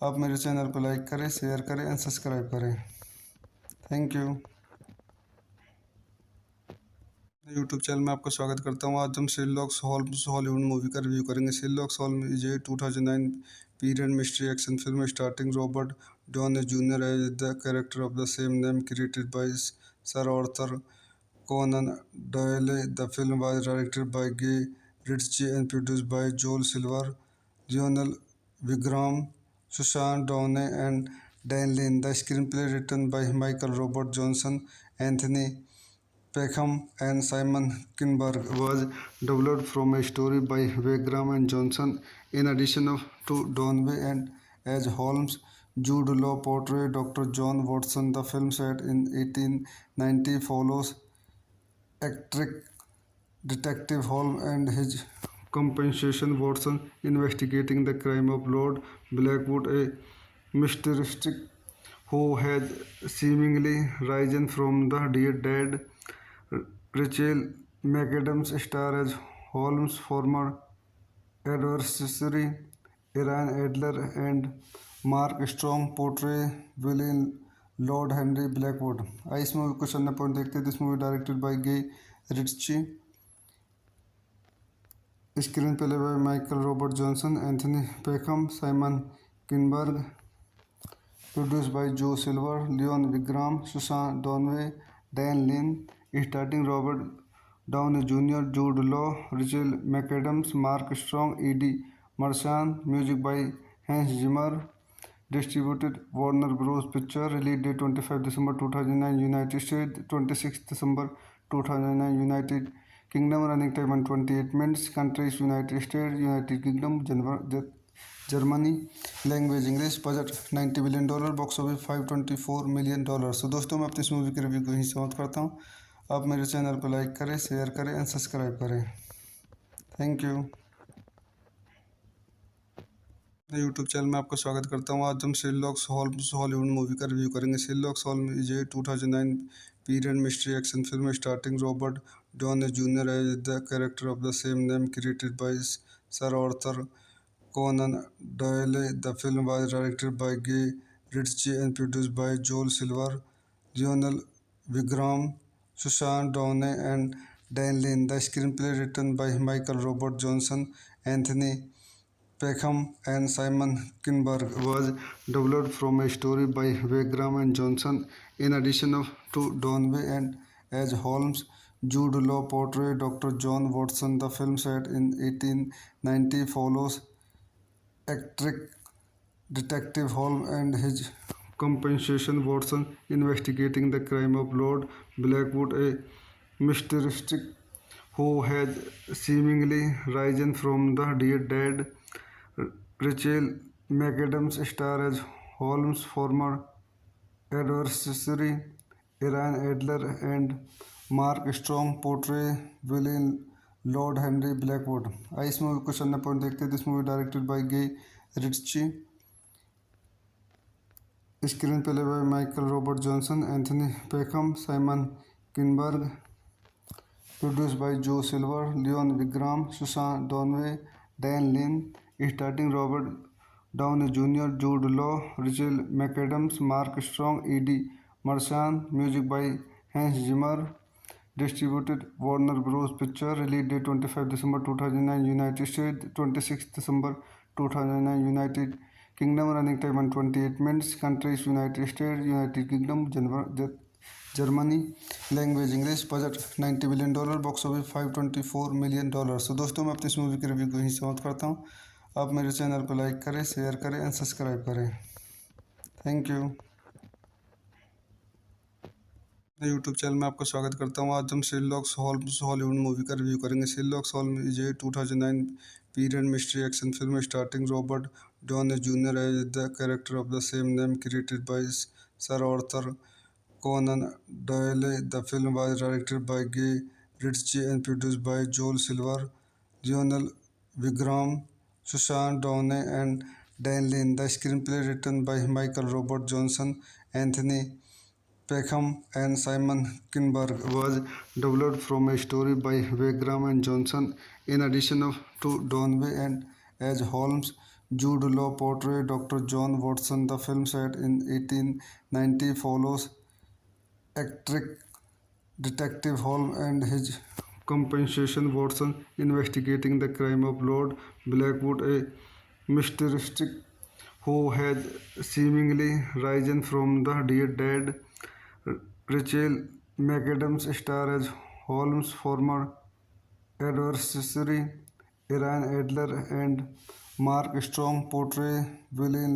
आप मेरे चैनल को लाइक करें, शेयर करें एंड सब्सक्राइब करें। Thank you. यूट्यूब चैनल में आपका स्वागत करता हूँ। आज हम शेरलॉक होम्स हॉलीवुड मूवी का रिव्यू करेंगे। Sherlock Holmes is a 2009 period mystery action film starting Robert Downey junior as the character of the same name created by sir Arthur Conan Doyle. The film was directed by Guy Ritchie and produced by Joel Silver, Lionel Wigram, Susan Downey, and Dan Lin. The screenplay written by Michael Robert Johnson, Anthony Peckham, and Simon Kinberg was developed from a story by Wigram and Johnson. In addition to Downey and as Holmes, Jude Law portrayed Dr. John Watson. The film set in 1890 follows eccentric Detective Holmes and his companion Watson investigating the crime of Lord Blackwood, a mysterious who has seemingly risen from the dead. Rachel McAdams stars as Holmes' former adversary Ian Adler, and Mark Strong portray villain Lord Henry Blackwood. इस movie को चलने point देखते हैं। This movie directed by Guy Ritchie, screen play by Michael Robert Johnson, Anthony Peckham, Simon Kinberg, produce by जो Silver, Leone Wigram, Susan Downey, Dan Lin, starting Robert Downey junior, Jude Law, Rachel McAdams, Mark Strong, Eddie Marsan, music by Hans Zimmer, distributed Warner Bros picture, release date 25 December 2009 United state, 26 December 2009 United Kingdom, running time 128 minutes, countries United State, United Kingdom, Germany. Language English. Budget $90 billion. Box office $524 million. तो दोस्तों मैं अपनी इस movie के review को यहीं समाप्त करता हूँ। आप मेरे चैनल को लाइक करें, शेयर करें एंड सब्सक्राइब करें। Thank you. यूट्यूब चैनल में आपका स्वागत करता हूँ। आज हम शेरलॉक होम्स हॉलीवुड मूवी का रिव्यू करेंगे। Sherlock Holmes is a 2009 period mystery action film starting Robert Downey junior as the character of the same name created by sir Arthur Conan Doyle. The film was directed by Guy Ritchie and produced by Joel Silver, Lionel Wigram, Susan Downey, and Dan Lin. The screenplay written by Michael Robert Johnson, Anthony Peckham, and Simon Kinberg was developed from a story by Wigram and Johnson. In addition to Downey and as Holmes, Jude Law portrayed Dr. John Watson. The film set in 1890 follows eccentric Detective Holmes and his companion Watson investigating the crime of Lord Blackwood, a mysterious who has seemingly risen from the dead. Rachel McAdams stars as Holmes' former adversary Ian Adler, and Mark Strong portray villain Lord Henry Blackwood. इस movie को चलने point देखते हैं। This movie directed by Guy Ritchie, screen play by Michael Robert Johnson, Anthony Peckham, Simon Kinberg, produce by जो Silver, Leone Wigram, Susan Downey, Dan Lin, starting Robert Downey junior, Jude Law, Rachel McAdams, Mark Strong, Eddie Marsan, music by Hans Zimmer, distributed Warner Bros. Picture, release date 25 December 2009 United States, 26 December 2009 United Kingdom, running time 128 minutes, countries United States, United Kingdom, Germany. Language English. Budget $90 billion. Box office $524 million. तो दोस्तों मैं अपनी इस movie के review को यहीं समाप्त करता हूँ। आप मेरे चैनल को लाइक करें, शेयर करें एंड सब्सक्राइब करें। Thank you. यूट्यूब चैनल में आपका स्वागत करता हूँ। आज हम शेरलॉक होम्स हॉलीवुड मूवी का रिव्यू करेंगे। Sherlock Holmes is a 2009 period mystery action film starting Robert Downey junior as the character of the same name created by sir Arthur Conan Doyle. The film was directed by Guy Ritchie and produced by Joel Silver, Lionel Wigram, Susan Downey, and Dan Lin. The screenplay written by Michael Robert Johnson, Anthony Peckham and Simon Kinberg was developed from a story by Wagram and Johnson. In addition to Donway and as Holmes, Jude Law portrayed Dr. John Watson. The film set in 1890 follows eccentric Detective Holmes and his companion Watson investigating the crime of Lord Blackwood, a mysterious who has seemingly risen from the dead. Rachel McAdams star as Holmes' former adversary, Iran Adler, and Mark Strong portray villain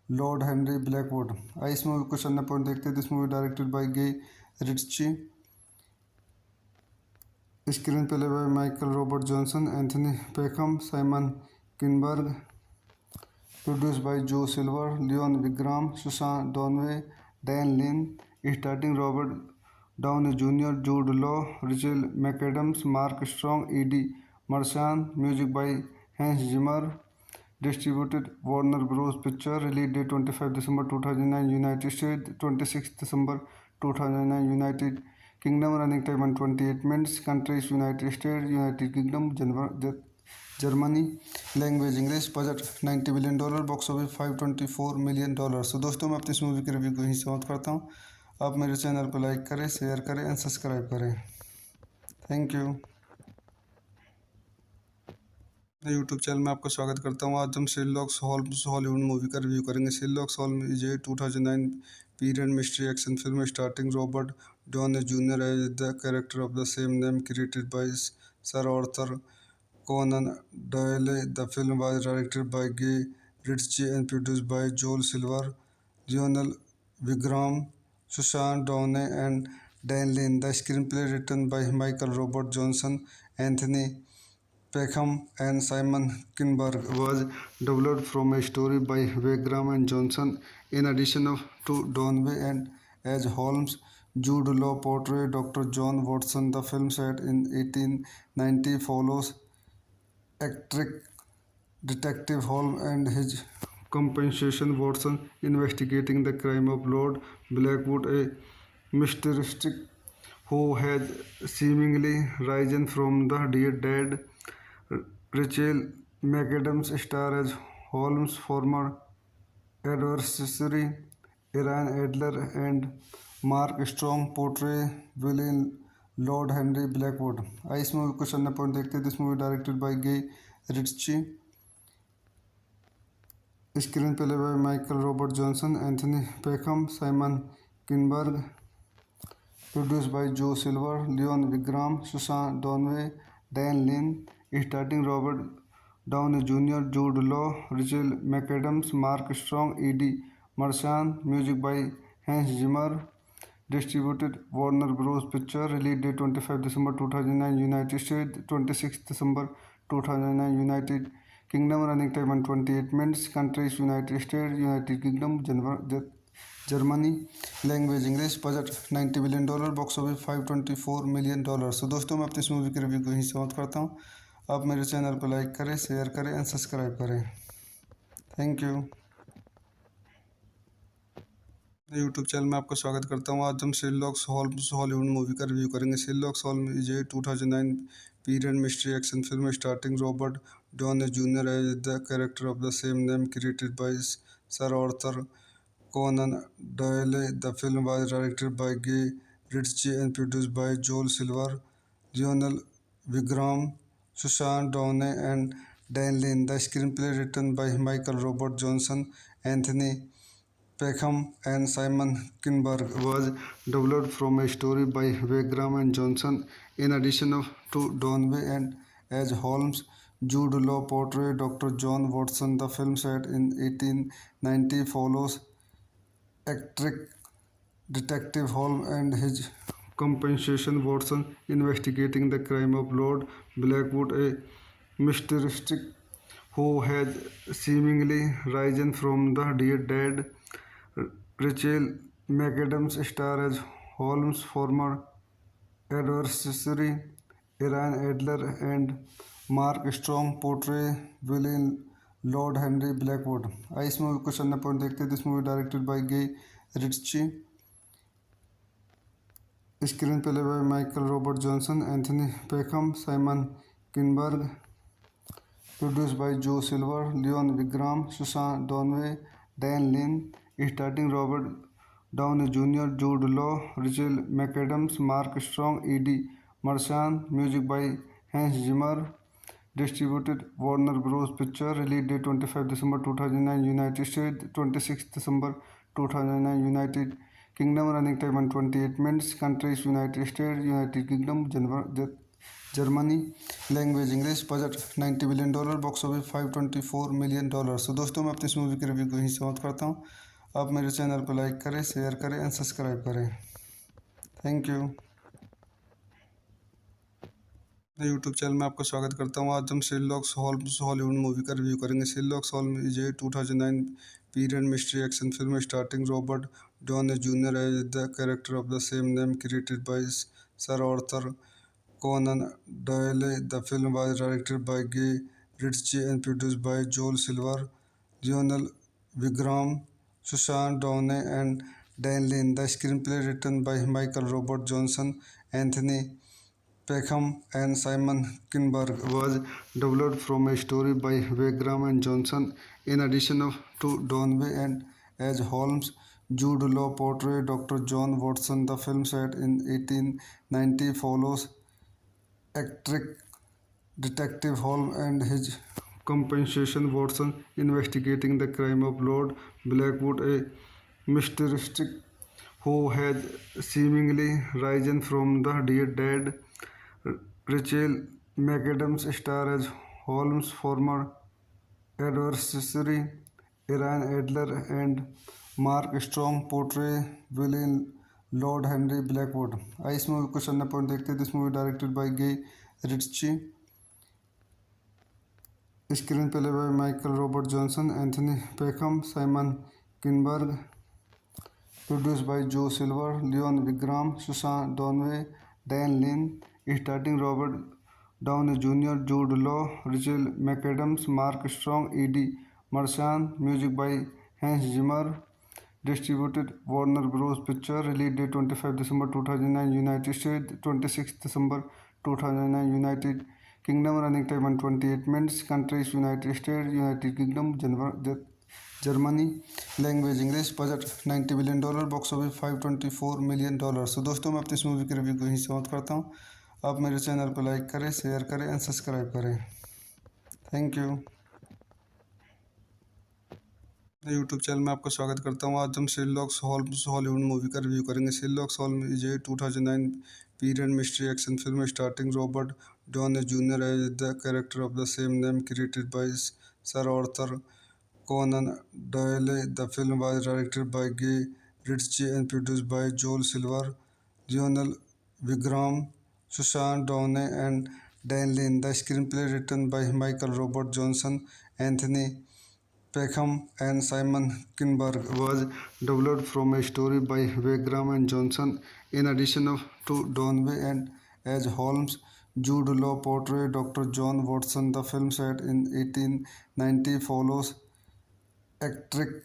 Lord Henry Blackwood. इस movie को चलने पर देखते हैं. This movie directed by Guy Ritchie. Screen play by Michael Robert Johnson, Anthony Peckham, Simon Kinberg. Produced by Joe Silver, Leon Wigram, Susan Donway, Dan Lin. Starring Robert Downey Jr., Jude Law, Rachel McAdams, Mark Strong, Eddie Marchand. Music by Hans Zimmer. Distributed Warner Bros. Picture. Release date 25 December 2009 United States, 26 December 2009 United Kingdom. Running time 128 minutes. Countries United States, United Kingdom, Germany. Language English. Budget $90 million. Box office $524 million. तो दोस्तों, मैं अपनी इस movie की review को यहीं समाप्त करता हूँ. आप मेरे चैनल को लाइक करें, शेयर करें एंड सब्सक्राइब करें. Thank you. यूट्यूब चैनल में आपका स्वागत करता हूँ. आज हम शेरलॉक होम्स हॉलीवुड मूवी का रिव्यू करेंगे. Sherlock Holmes is a 2009 period mystery action film starting Robert Downey junior as the character of the same name, created by sir Arthur Conan Doyle. The film was directed by Guy Ritchie and produced by Joel Silver, Lionel Wigram, Susan Downey and Dan Lin. The screenplay written by Michael Robert Johnson, Anthony Peckham and Simon Kinberg was developed from a story by Wagram and Johnson. In addition to Donway and as Holmes, Jude Law portrayed Dr. John Watson. The film set in 1890 follows eccentric Detective Holmes and his companion Watson investigating the crime of Lord Blackwood, a mysterious who has seemingly risen from the dead. Rachel McAdams star as Holmes' former adversary, Iran Adler, and Mark Strong portray villain Lord Henry Blackwood. इस movie को चलने पर देखते हैं. This movie directed by Guy Ritchie. Screen play by Michael Robert Johnson, Anthony Peckham, Simon Kinberg. Produced by Joe Silver, Leon Wigram, Susan Donway, Dan Lin. Starring Robert Downey Jr., Jude Law, Rachel McAdams, Mark Strong, Eddie Marchand. Music by Hans Zimmer. Distributed Warner Bros. Picture. Release date 25 December 2009 United States, 26 December 2009 United Kingdom. Running time 128 minutes. Countries United States, United Kingdom, Germany. Language English. Budget $90 million. Box office $524 million. तो दोस्तों, मैं अपनी इस movie की review को यहीं समाप्त करता हूँ. आप मेरे चैनल को लाइक करें, शेयर करें एंड सब्सक्राइब करें. Thank you. यूट्यूब चैनल में आपका स्वागत करता हूँ. आज हम शेरलॉक होम्स हॉलीवुड मूवी का रिव्यू करेंगे. Sherlock Holmes is a 2009 period mystery action film starting Robert Downey junior as the character of the same name, created by sir Arthur Conan Doyle. The film was directed by Guy Ritchie and produced by Joel Silver, Lionel Wigram, Susan Donne and Dan Lin. The screenplay written by Michael Robert Johnson, Anthony Peckham and Simon Kinberg was developed from a story by Wagram and Johnson. In addition to Donway and as Holmes, Jude Law portrayed Dr. John Watson. The film set in 1890 follows eccentric Detective Holmes and his companion Watson investigating the crime of Lord Blackwood, a mysterious who has seemingly risen from the dead. Rachel McAdams star as Holmes' former adversary, Iran Adler, and Mark Strong portray villain Lord Henry Blackwood. इस movie को चलने पर देखते हैं. This movie directed by Guy Ritchie. Screen play by Michael Robert Johnson, Anthony Peckham, Simon Kinberg, produce by जो Silver, Leone Wigram, Susan Downey, Dan Lin, starting Robert Downey junior, Jude Law, Rachel McAdams, Mark Strong, Eddie Marsan, music by Hans Zimmer, distributed Warner Bros. Picture, release date 25 December 2009, United States, 26 December 2009, United Kingdom, running time 128 minutes, countries United States, United Kingdom, Germany, language English, budget $90 billion, box office $524 million। तो दोस्तों मैं अपनी इस movie की review को यहीं समाप्त करता हूँ। आप मेरे चैनल को लाइक करें, शेयर करें एंड सब्सक्राइब करें। Thank you. यूट्यूब चैनल में आपका स्वागत करता हूँ। आज हम शेरलॉक होम्स हॉलीवुड मूवी का रिव्यू करेंगे। Sherlock Holmes is a 2009 period mystery action film starting Robert Downey junior as the character of the same name, created by sir Arthur Conan Doyle. The film was directed by Guy Ritchie and produced by Joel Silver, Lionel Wigram, Susan Downey and Dan Lin. The screenplay written by Michael Robert Johnson, Anthony Peckham and Simon Kinberg was developed from a story by Wagram and Johnson. In addition to Donway and as Holmes, Jude Law portrayed Dr. John Watson. The film set in 1890 follows eccentric Detective Holmes and his companion Watson investigating the crime of Lord Blackwood, a mysterious who has seemingly risen from the dead. Rachel McAdams star as Holmes' former adversary Iran Adler, and Mark Strong portray villain Lord Henry Blackwood। इस movie को चलने point देखते हैं। This movie directed by Guy Ritchie, screen play by Michael Robert Johnson, Anthony Peckham, Simon Kinberg, produce by जो Silver, Leone Wigram, Susan Downey, Dan Lin, starting Robert Downey junior, Jude Law, Rachel McAdams, Mark Strong, Eddie Marsan, music by Hans Zimmer, distributed Warner Bros picture, release date 25 December 2009, United States, 26 December 2009, United Kingdom, running time 128 minutes, countries United States, United Kingdom, Germany, language English, budget $90 billion, box office $524 million। तो दोस्तों मैं अपनी इस movie की review को यहीं समाप्त करता हूँ। आप मेरे चैनल को लाइक करें, शेयर करें एंड सब्सक्राइब करें। Thank you. यूट्यूब चैनल में आपका स्वागत करता हूँ। आज हम शेरलॉक होम्स हॉलीवुड मूवी का रिव्यू करेंगे। Sherlock Holmes is a 2009 period mystery action film starting Robert Downey junior as the character of the same name, created by sir Arthur Conan Doyle. The film was directed by Guy Ritchie and produced by Joel Silver, Lionel Wigram, Susan Downe and Dan Lin. The screenplay written by Michael Robert Johnson, Anthony Peckham and Simon Kinberg was developed from a story by Wagram and Johnson. In addition to Donway and as Holmes, Jude Law portrayed Dr. John Watson. The film set in 1890 follows eccentric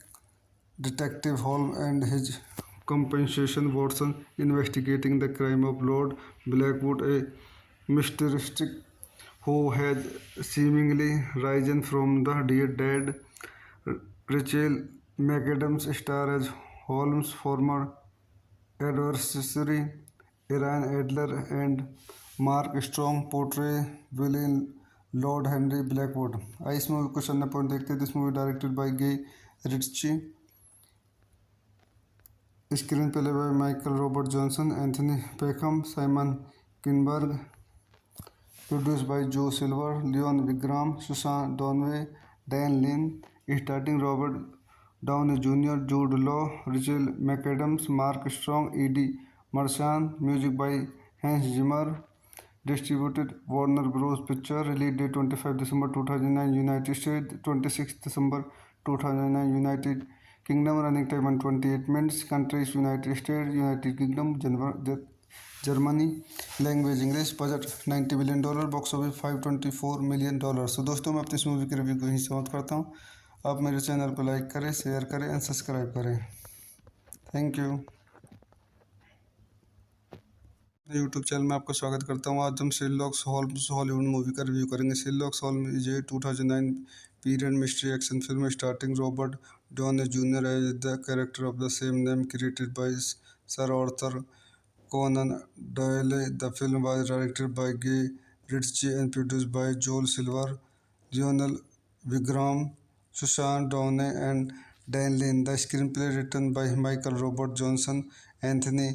Detective Holmes and his companion Watson investigating the crime of Lord Blackwood, a mysterious who has seemingly risen from the dead. Rachel McAdams star as Holmes' former adversary Iran Adler, and Mark Strong portray villain Lord Henry Blackwood। इस movie को चलने point देखते हैं। This movie directed by Guy Ritchie, screen play by Michael Robert Johnson, Anthony Peckham, Simon Kinberg, produce by जो Silver, Leone Wigram, Susan Downey, Dan Lin, starting Robert Downey junior, Jude Law, Rachel McAdams, Mark Strong, Eddie Marsan, music by Hans Zimmer, distributed Warner Bros picture, release date 25 December 2009, United States, 26 December 2009, United Kingdom, running time 128 minutes, countries United States, United Kingdom, Germany, language English, budget $90 billion, box office $524 million। तो दोस्तों मैं अपनी इस movie की review को यहीं समाप्त करता हूँ। आप मेरे चैनल को लाइक करें, शेयर करें एंड सब्सक्राइब करें। Thank you. यूट्यूब चैनल में आपका स्वागत करता हूँ। आज हम शेरलॉक होम्स हॉलीवुड मूवी का रिव्यू करेंगे। Sherlock Holmes is a 2009 period mystery action film starting Robert Downey junior as the character of the same name created by sir Arthur Conan Doyle. The film was directed by Guy Ritchie and produced by Joel Silver, Lionel Vigram, Susan Downey, and Dan Lin. The screenplay written by Michael Robert Johnson, Anthony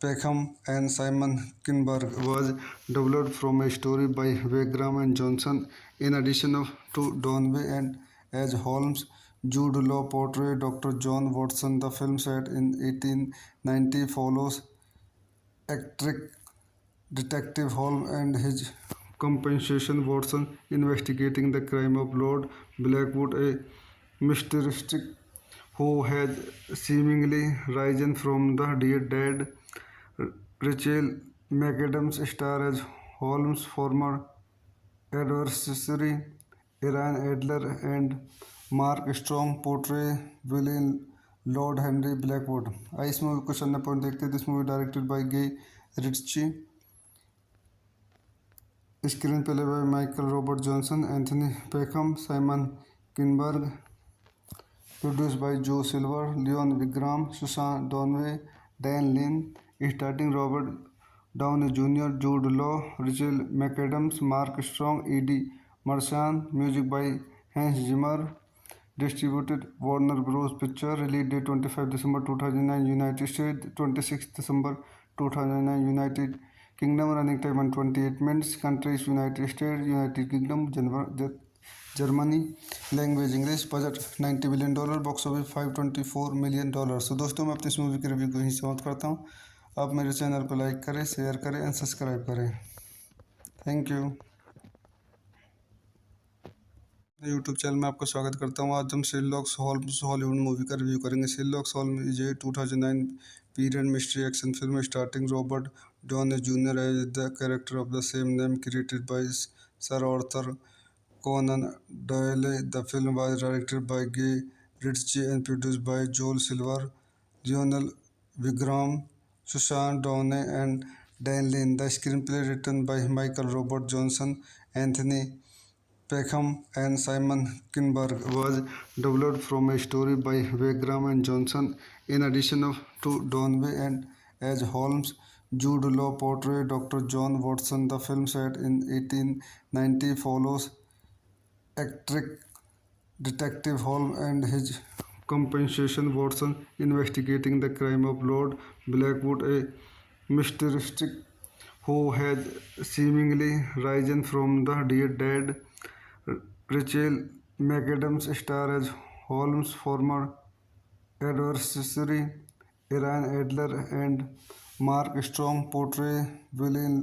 Peckham, and Simon Kinberg was developed from a story by Wagram and Johnson. In addition to Downey and as Holmes, Jude Law portrayed Dr. John Watson. The film set in 1890 follows eccentric Detective Holmes and his companion Watson investigating the crime of Lord Blackwood, a mysterious who has seemingly risen from the dead. Rachel McAdams stars as Holmes' former adversary Iran Adler, and Mark Strong portray villain Lord Henry Blackwood. इस movie को चलने point देखते हैं। This movie directed by Guy Ritchie, screen play by Michael Robert Johnson, Anthony Peckham, Simon Kinberg, produced by जो Silver, Leone Wigram, Susan Downey, Dan Lin, starting Robert Downey junior, Jude Law, Rachel McAdams, Mark Strong, Eddie Marsan, music by Hans Zimmer, distributed Warner Bros picture, release date 25 December 2009 United state, 26 December 2009 United Kingdom, running time 128 minutes, countries United State, United Kingdom, Germany, language English, budget $90 million, box office $524 million. तो दोस्तों मैं अपनी इस movie के review को यहीं समाप्त करता हूँ। आप मेरे चैनल को लाइक करें, शेयर करें एंड सब्सक्राइब करें। Thank you. यूट्यूब चैनल में आपका स्वागत करता हूँ। आज हम शेरलॉक होम्स हॉलीवुड मूवी का रिव्यू करेंगे। Sherlock Holmes is a 2009 period mystery action film starting Robert Downey junior as the character of the same name created by sir Arthur Conan Doyle. The film was directed by Guy Ritchie and produced by Joel Silver, Lionel Vigram, Susan Downey, and Dan Lin. The screenplay written by Michael Robert Johnson, Anthony Peckham, and Simon Kinberg was developed from a story by Wagram and Johnson. In addition to Downey and as Holmes, Jude Law portrayed Dr. John Watson. The film set in 1890 follows eccentric Detective Holmes and his companion Watson investigating the crime of Lord Blackwood, a mysterious who has seemingly risen from the dead. Rachel McAdams stars as Holmes' former adversary Iran Adler, and Mark Strong portray villain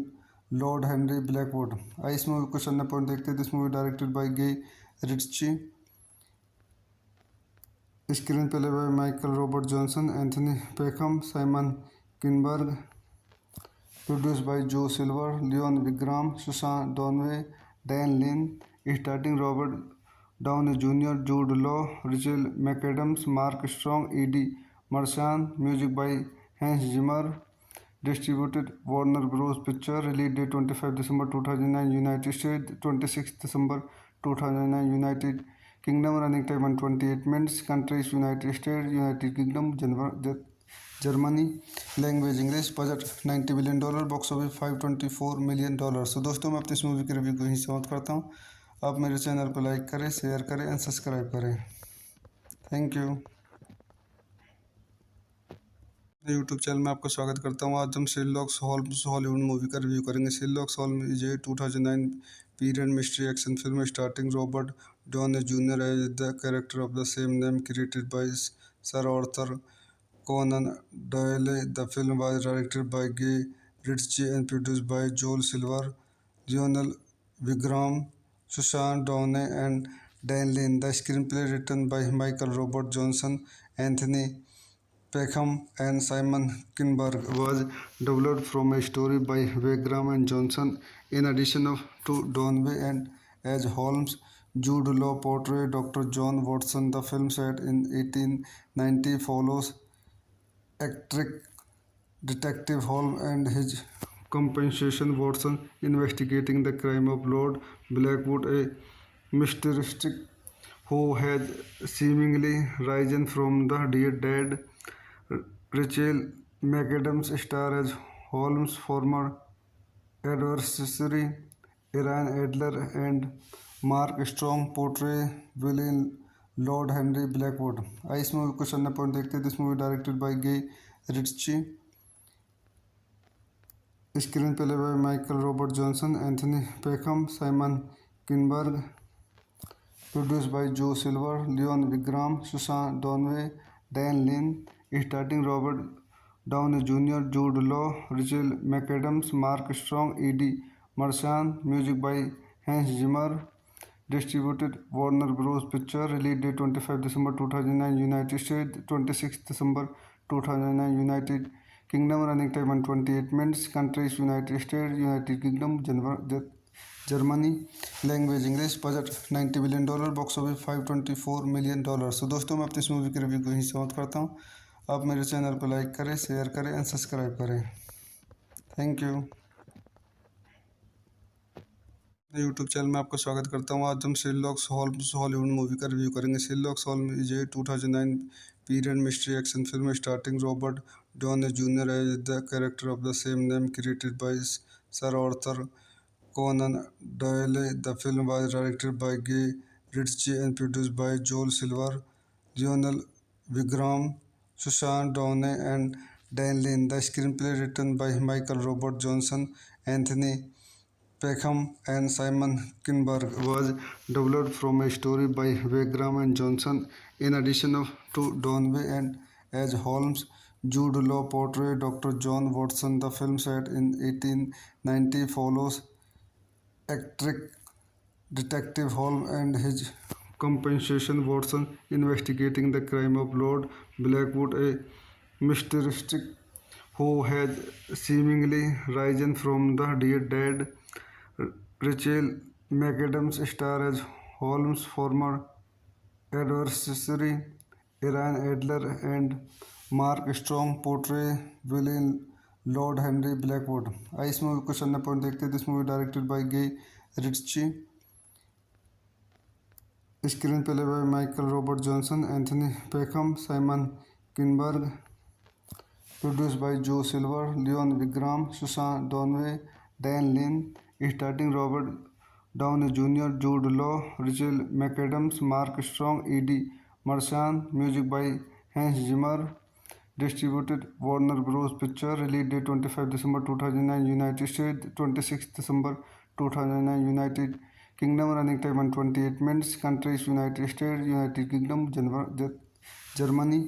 Lord Henry Blackwood। इस movie को चलने point देखते हैं। This movie directed by Guy Ritchie, screen play by Michael Robert Johnson, Anthony Peckham, Simon Kinberg, produced by जो Silver, Leone Wigram, Susan Downey, Dan Lin, starting Robert Downey junior, Jude Law, Rachel McAdams, Mark Strong, Eddie Marsan, music by Hans Zimmer, distributed Warner Bros picture, release date 25 December 2009 United state, 26 December 2009 United Kingdom, running time 128 minutes, countries United State, United Kingdom, Germany, language English, budget $90 million, box office $524 million. तो दोस्तों मैं अपनी इस movie के review को यहीं समाप्त करता हूँ। आप मेरे चैनल को लाइक करें, शेयर करें एंड सब्सक्राइब करें। Thank you. यूट्यूब चैनल में आपका स्वागत करता हूँ। आज हम शेरलॉक होम्स हॉलीवुड मूवी का रिव्यू करेंगे। Sherlock Holmes is a 2009 period mystery action film starting Robert Downey junior as the character of the same name created by sir Arthur Conan Doyle. The film was directed by Guy Ritchie and produced by Joel Silver, Lionel Vigram, Susan Downey, and Dan Lin. The screenplay written by Michael Robert Johnson, Anthony Peckham, and Simon Kinberg was developed from a story by Wagram and Johnson. In addition to Downey and as Holmes, Jude Law portrayed Dr. John Watson. The film set in 1890 follows eccentric Detective Holmes and his compensation Watson investigating the crime of Lord Blackwood, a mysterious who has seemingly risen from the dead. Rachel McAdams star as Holmes' former adversary Ian Adler and Mark Strong portray villain Lord Henry Blackwood. इस movie को question number देखते हैं. This movie directed by Guy Ritchie. Screen play by Michael Robert Johnson, Anthony Peckham, Simon Kinberg. Produced by Joe Silver, Leon Wigram, Susan Donway, Dan Lin. Starting Robert Downey Jr., Jude Law, Rachel McAdams, Mark Strong, Eddie Marchand. Music by Hans Zimmer. Distributed Warner Bros. Picture. Release date 25 December 2009 United States, 26 December 2009 United Kingdom. Running time 128 minutes. Countries United States, United Kingdom, Germany. Language English. Budget $90 billion. Box office $524 million. तो दोस्तों मैं अपनी इस movie की review को यहीं समाप्त करता हूँ. आप मेरे चैनल को लाइक करें, शेयर करें एंड सब्सक्राइब करें. Thank you. यूट्यूब चैनल में आपका स्वागत करता हूँ. आज हम शेरलॉक होम्स हॉलीवुड मूवी का रिव्यू करेंगे. Sherlock Holmes is a 2009 period mystery action film starting Robert Downey junior as the character of the same name, created by sir Arthur Conan Doyle. The film was directed by Guy Ritchie and produced by Joel Silver, Lionel Wigram, Susan Downey, and Dan Lin. The screenplay written by Michael Robert Johnson, Anthony Peckham, and Simon Kinberg was developed from a story by Wigram and Johnson. In addition to Downey and as Holmes, Jude Law portrayed Dr. John Watson. The film set in 1890 follows eccentric Detective Holmes and his compensation Watson investigating the crime of Lord Blackwood, a mysterious who has seemingly risen from the dead. Rachel McAdams star as Holmes' former adversary Ian Adler and Mark Strong portray villain Lord Henry Blackwood. इस movie को question number देखते हैं. This movie directed by Guy Ritchie. Screen play by Michael Robert Johnson, Anthony Peckham, Simon Kinberg. Produced by Joe Silver, Leon Wigram, Susan Donway, Dan Lin. Starting Robert Downey Jr., Jude Law, Rachel McAdams, Mark Strong, Eddie Marchand. Music by Hans Zimmer. Distributed Warner Bros. Picture. Release date 25 December 2009 United States, 26 December 2009 United Kingdom. Running time 128 minutes. Countries United States, United Kingdom, Germany.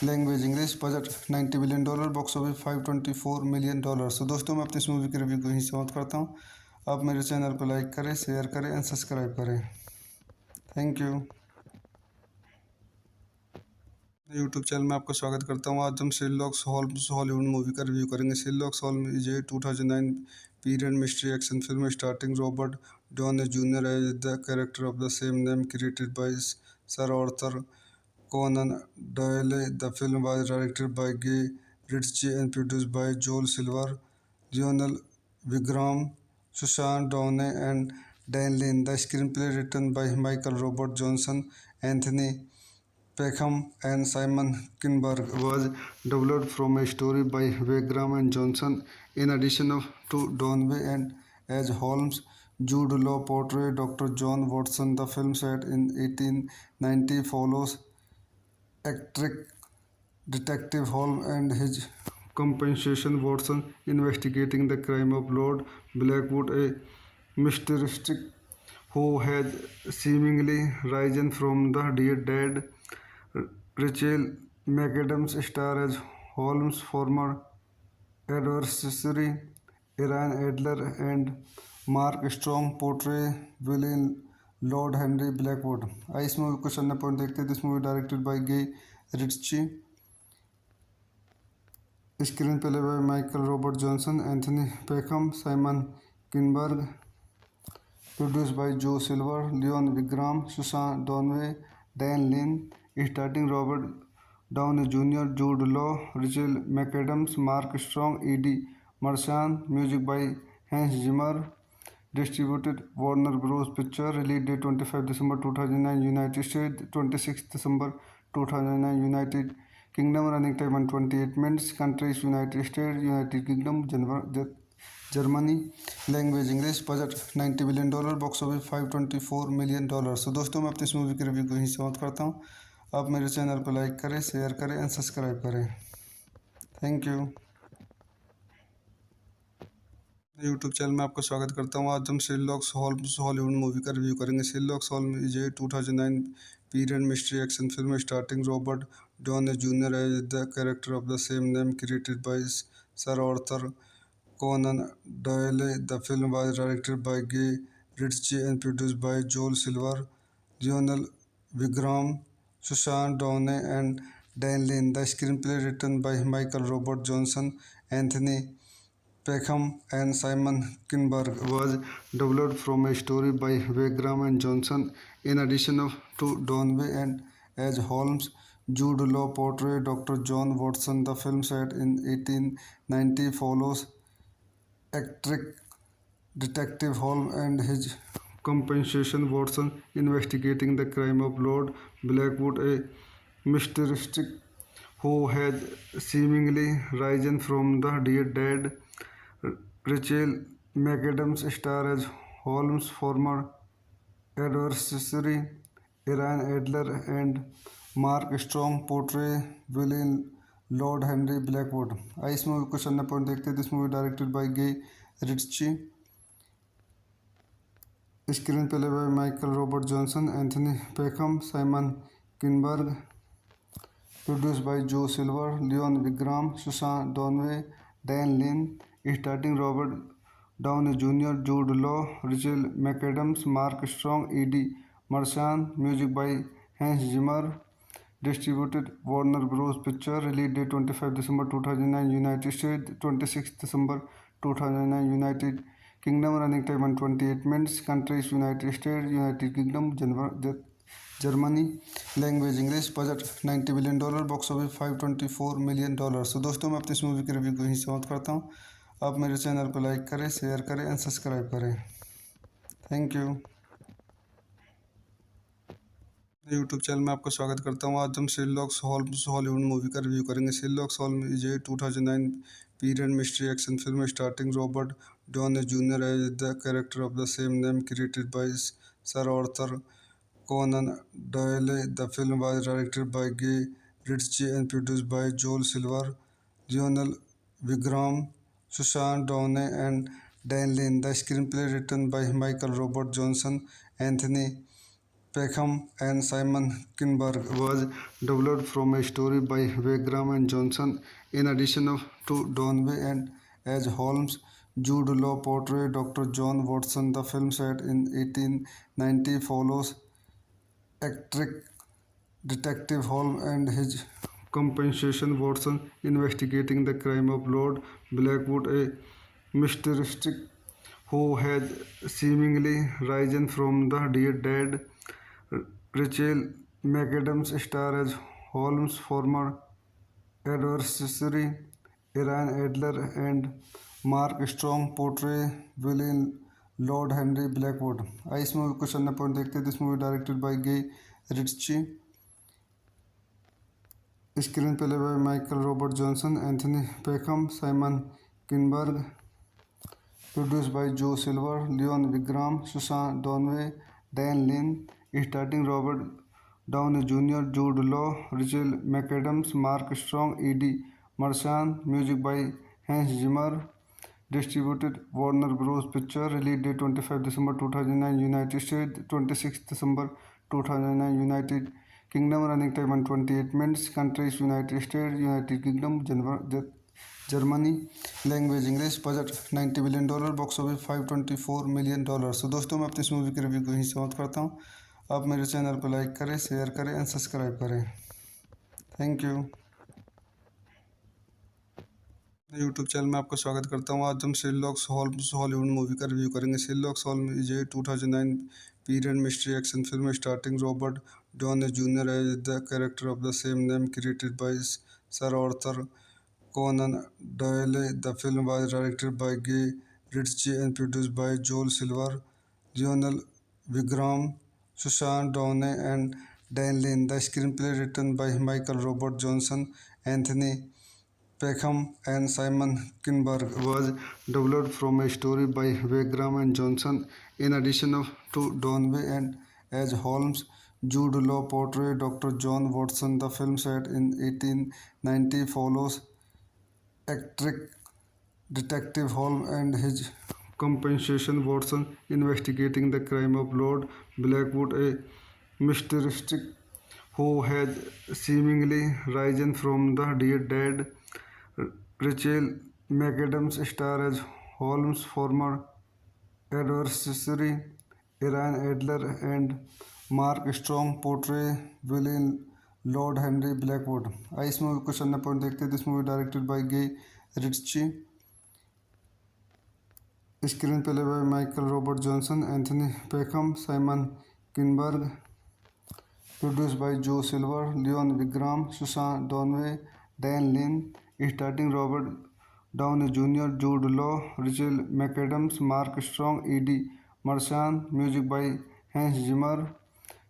Language English. Budget $90 billion. Box office $524 million. तो दोस्तों मैं अपनी इस movie की review को यहीं समाप्त करता हूँ. आप मेरे चैनल को लाइक करें, शेयर करें एंड सब्सक्राइब करें. Thank you. यूट्यूब चैनल में आपका स्वागत करता हूँ. आज हम शेरलॉक होम्स हॉलीवुड मूवी का रिव्यू करेंगे. Sherlock Holmes is a 2009 period mystery action film starting Robert Downey junior as the character of the same name, created by sir Arthur Conan Doyle. The film was directed by Guy Ritchie and produced by Joel Silver, Lionel Wigram, Susan Downey, and Dan Lin. The screenplay written by Michael Robert Johnson, Anthony Peckham, and Simon Kinberg was developed from a story by Wigram and Johnson. In addition to Downey and as Holmes, Jude Law portrayed Dr. John Watson. The film set in 1890 follows eccentric Detective Holmes and his compensation Watson investigating the crime of Lord Blackwood, a mysterious who has seemingly risen from the dead. Rachel McAdams star as Holmes' former adversary Ian Adler and Mark Strong portray villain Lord Henry Blackwood. इस movie को question number देखते हैं. This movie directed by Guy Ritchie. Screen play by Michael Robert Johnson, Anthony Peckham, Simon Kinberg. Produced by Joe Silver, Leon Wigram, Susan Donway, Dan Lin. Starting Robert Downey Jr., Jude Law, Rachel McAdams, Mark Strong, Eddie Marsan. Music by Hans Zimmer. Distributed Warner Bros. Picture. Release date 25 December 2009 United States, 26 December 2009 United Kingdom. Running time 128 minutes. Countries United States, United Kingdom, Germany. Language English. Budget $90 million. Box office $524 million. तो दोस्तों मैं अपनी इस movie की review को यहीं समाप्त करता हूँ। आप मेरे चैनल को लाइक करें, शेयर करें एंड सब्सक्राइब करें। Thank you. यूट्यूब चैनल में आपका स्वागत करता हूँ। आज हम शेरलॉक होम्स हॉलीवुड मूवी का रिव्यू करेंगे। Sherlock Holmes is a 2009 period mystery action film starting Robert Downey junior as the character of the same name, created by sir Arthur Conan Doyle. The film was directed by Guy Ritchie and produced by Joel Silver, Lionel Wigram, Susan Downey, and Dan Lin. The screenplay written by Michael Robert Johnson, Anthony Peckham, and Simon Kinberg was developed from a story by Wigram and Johnson. In addition to Downey and as Holmes, Jude Law portrayed Dr. John Watson. The film set in 1890 follows eccentric Detective Holmes and his companion Watson investigating the crime of Lord Blackwood, a mysterious who has seemingly risen from the dead. Rachel McAdams star as Holmes' former adversary Iran Adler, and Mark Strong portray villain Lord Henry Blackwood. इस movie को चलना point देखते हैं। This movie directed by Guy Ritchie, screen play by Michael Robert Johnson, Anthony Peckham, Simon Kinberg, produce by जो Silver, Leone Wigram, Susan Downey, Dan Lin. Starting Robert Downey junior, Jude Law, Rachel McAdams, Mark Strong, Eddie Marsan. Music by Hans Zimmer. Distributed Warner Bros. Picture. Release date 25 December 2009 United States, 26 December 2009 United Kingdom. Running time 128 minutes. Countries United States, United Kingdom, Germany. Language English. Budget $90 million. Box office $524 million. तो दोस्तों मैं अपनी इस movie की review को यहीं समाप्त करता हूँ। आप मेरे चैनल को लाइक करें, शेयर करें एंड सब्सक्राइब करें। Thank you. यूट्यूब चैनल में आपका स्वागत करता हूँ। आज हम शेरलॉक होम्स हॉलीवुड मूवी का रिव्यू करेंगे। Sherlock Holmes is a 2009 period mystery action film starting Robert Downey junior as the character of the same name, created by sir Arthur Conan Doyle. The film was directed by Guy Ritchie and produced by Joel Silver, Lionel Wigram, Susan Downey, and Dan Lin. The screenplay written by Michael Robert Johnson, Anthony Peckham, and Simon Kinberg was developed from a story by Wigram and Johnson. In addition to Downey and as Holmes, Jude Law portrayed Dr. John Watson. The film set in 1890 follows eccentric Detective Holmes and his companion Watson investigating the crime of Lord Blackwood, a mysterious who has seemingly risen from the dead. Rachel McAdams star as Holmes' former adversary Iran Adler, and Mark Strong portray villain Lord Henry Blackwood. इस movie को चलना point देखते हैं। This movie directed by Guy Ritchie, screen play by Michael Robert Johnson, Anthony Peckham, Simon Kinberg, produce by जो Silver, Leone Wigram, Susan Downey, Dan Lin. Starting Robert Downey junior, Jude Law, Rachel McAdams, Mark Strong, Eddie Marsan. Music by Hans Zimmer. Distributed Warner Bros. Picture. Release date 25 December 2009 United States, 26 December 2009 United Kingdom. Running time 128 minutes. Countries United States, United Kingdom, Germany. Language English. Budget $90 million. Box office $524 million. तो दोस्तों मैं अपनी इस movie की review को यहीं समाप्त करता हूँ। आप मेरे चैनल को लाइक करें, शेयर करें एंड सब्सक्राइब करें। Thank you. यूट्यूब चैनल में आपका स्वागत करता हूँ। आज हम शेरलॉक होम्स हॉलीवुड मूवी का रिव्यू करेंगे। Sherlock Holmes is a 2009 period mystery action film starting Robert Downey junior as the character of the same name created by sir Arthur Conan Doyle. The film was directed by Guy Ritchie and produced by Joel Silver, Lionel Vigram, Susan Downey, and Dan Lin. The screenplay written by Michael Robert Johnson, Anthony Peckham, and Simon Kinberg was developed from a story by Wagram and Johnson. In addition to Donway and as Holmes, Jude Law portrayed Dr. John Watson. The film set in 1890 follows eccentric Detective Holmes and his companion Watson investigating the crime of Lord Blackwood, a mysterious who has seemingly risen from the dead. Rachel McAdams stars as Holmes' former adversary Iran Adler, and Mark Strong portray villain Lord Henry Blackwood. इस movie को सन्ना point देखते हैं। This movie directed by Guy Ritchie, screen play by Michael Robert Johnson, Anthony Peckham, Simon Kinberg, produced by Joe Silver, Leon Wigram, Susan Donway, Dan Lin, starring Robert Downey Jr., Jude Law, Rachel McAdams, Mark Strong, Eddie Marchand. Music by Hans Zimmer.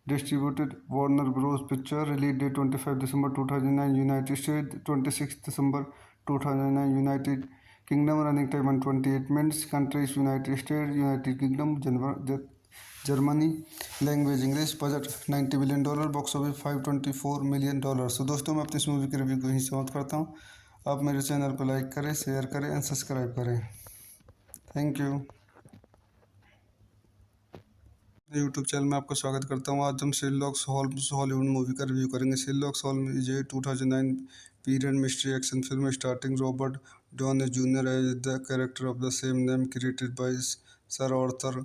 Distributed Warner Bros. Picture. Release date 25 December 2009 United States, 26 December 2009 United Kingdom. Running time 128 minutes. Countries United States, United Kingdom, Germany. Language English. Budget $90 billion. Box office $524 million. तो दोस्तों, मैं अपनी इस movie की review को यहीं समाप्त करता हूँ। आप मेरे चैनल को लाइक करें, शेयर करें एंड सब्सक्राइब करें। Thank you. यूट्यूब चैनल में आपका स्वागत करता हूँ। आज हम शेरलॉक होम्स हॉलीवुड मूवी का रिव्यू करेंगे। Sherlock Holmes is a 2009 period mystery action film starting Robert Downey junior as the character of the same name created by sir Arthur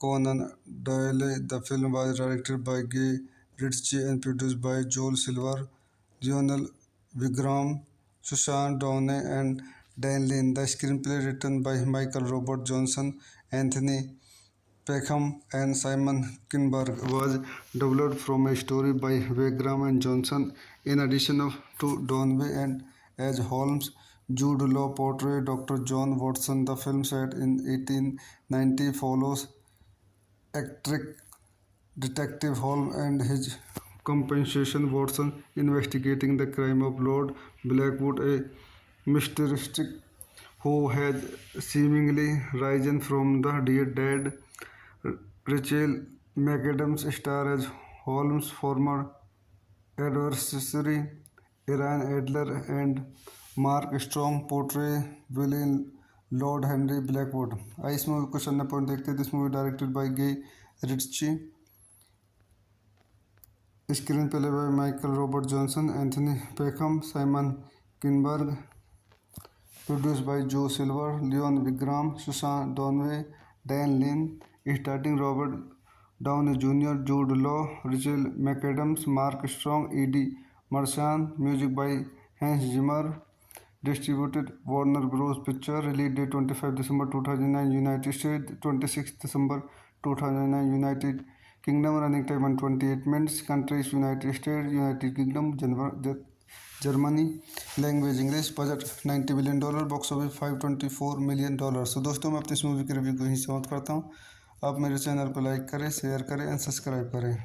Conan Doyle. The film was directed by Guy Ritchie and produced by Joel Silver, Lionel Wigram, Susan Downey, and Dan Lin. The screenplay written by Michael Robert Johnson, Anthony Peckham, and Simon Kinberg was developed from a story by Wagram and Johnson. In addition to Donway and as Holmes, Jude Law portrayed Dr. John Watson. The film set in 1890 follows eccentric Detective Holmes and his companion Watson investigating the crime of Lord Blackwood, a mysterious who has seemingly risen from the dead. Rachel McAdams stars as Holmes' former adversary Iran Adler, and Mark Strong portray villain Lord Henry Blackwood. इस movie को सन्ना point देखते हैं। This movie directed by Guy Ritchie, screen play by Michael Robert Johnson, Anthony Peckham, Simon Kinberg, produced by Joe Silver, Leon Wigram, Susan Donway, Dan Lin, starring Robert Downey Jr., Jude Law, Rachel McAdams, Mark Strong, Eddie Marchand. Music by Hans Zimmer. Distributed Warner Bros. Picture. Release date 25 December 2009 United States, 26 December 2009 United Kingdom. Running time 128 minutes. Countries United States, United Kingdom, Germany. Language English. Budget $90 billion. Box office $524 million. तो दोस्तों, मैं अपनी इस movie की review को यहीं समाप्त करता हूँ। आप मेरे चैनल को लाइक करें, शेयर करें एंड सब्सक्राइब करें।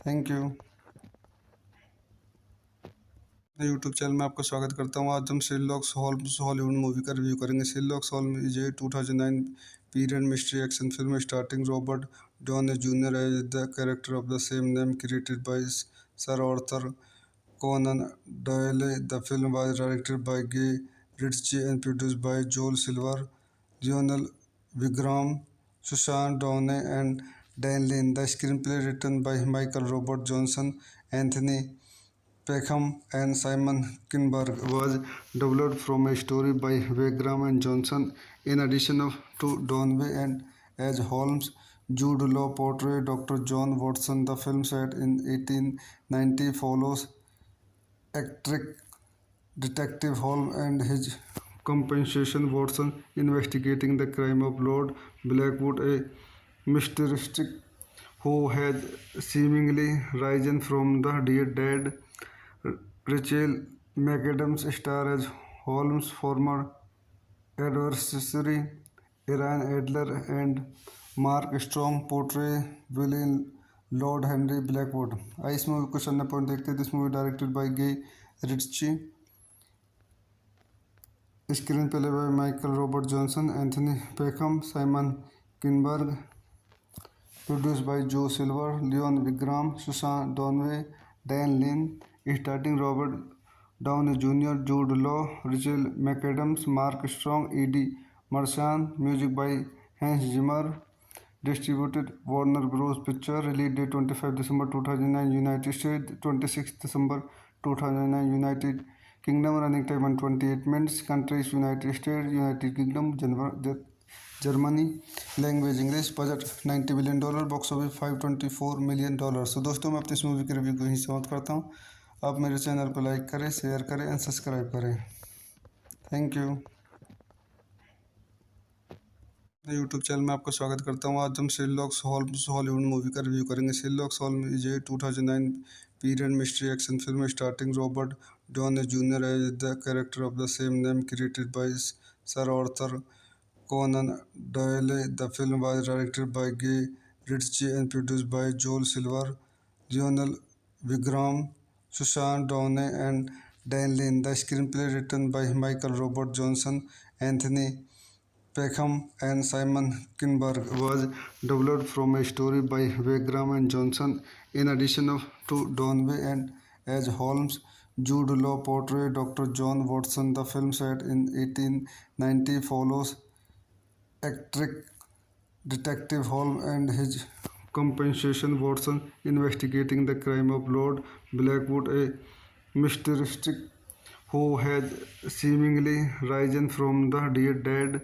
Thank you. यूट्यूब चैनल में आपका स्वागत करता हूँ। आज हम शेरलॉक होम्स हॉलीवुड मूवी का रिव्यू करेंगे। Sherlock Holmes is a 2009 period mystery action film starting Robert Downey junior as the character of the same name created by sir Arthur Conan Doyle. The film was directed by Guy Ritchie and produced by Joel Silver, Lionel Wigram, Susan Downey, and Dan Lin. The screenplay written by Michael Robert Johnson, Anthony Peckham, and Simon Kinberg was developed from a story by Wagram and Johnson. In addition to Donway and as Holmes, Jude Law portrayed Dr. John Watson. The film set in 1890 follows eccentric Detective Holmes and his compensation Watson investigating the crime of Lord Blackwood, a mysterious who has seemingly risen from the dead. Rachel McAdams star as Holmes' former adversary Iran Adler and Mark Strong portray villain Lord Henry Blackwood. इस movie को अन्य point देखते हैं. This movie directed by Guy Ritchie, screen play by Michael Robert Johnson, Anthony Peckham, Simon Kinberg, produce by जो Silver, Leone Wigram, Susan Downey, Dan Lin, starting Robert Downey junior, Jude Law, Rachel McAdams, Mark Strong, Eddie Marsan, music by Hans Zimmer, distributed Warner Bros picture, release date 25 December 2009 United state, 26 December 2009 United Kingdom, running time 128 minutes, countries United State, United Kingdom, Germany, language English, budget $90 billion, box office $524 million. So दोस्तों मैं अपनी इस movie के review को यहीं समाप्त करता हूँ। आप मेरे चैनल को लाइक करें, शेयर करें एंड सब्सक्राइब करें। Thank you. यूट्यूब चैनल में आपका स्वागत करता हूँ। आज हम शेरलॉक होम्स हॉलीवुड मूवी का रिव्यू करेंगे। Sherlock Holmes is a 2009 period mystery action film starting Robert Downey junior as the character of the same name, created by sir Arthur Conan Doyle. The film was directed by Guy Ritchie and produced by Joel Silver, Lionel Wigram, Susan Downey, and Dan Lin. The screenplay written by Michael Robert Johnson, Anthony Peckham, and Simon Kinberg was developed from a story by Wigram and Johnson. In addition to Downey and as Holmes, Jude Law portrayed Dr. John Watson. The film set in 1890 follows eccentric Detective Holmes and his compensation Watson investigating the crime of Lord Blackwood, a mysterious who has seemingly risen from the dead.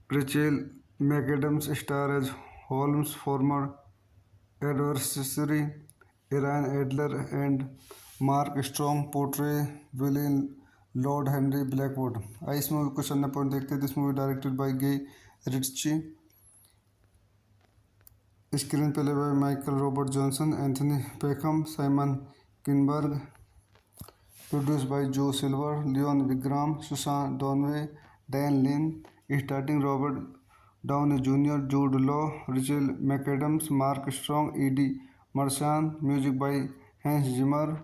Rachel McAdams star as Holmes' former adversary Iran Adler and Mark Strong portray villain Lord Henry Blackwood. इस movie को अन्य point देखते हैं. This movie directed by Guy Ritchie, screen play by Michael Robert Johnson, Anthony Peckham, Simon Kinberg, produce by जो Silver, Leone Wigram, Susan Downey, Dan Lin, starting Robert Downey junior, Jude Law, Rachel McAdams, Mark Strong, Eddie Marsan, music by Hans Zimmer,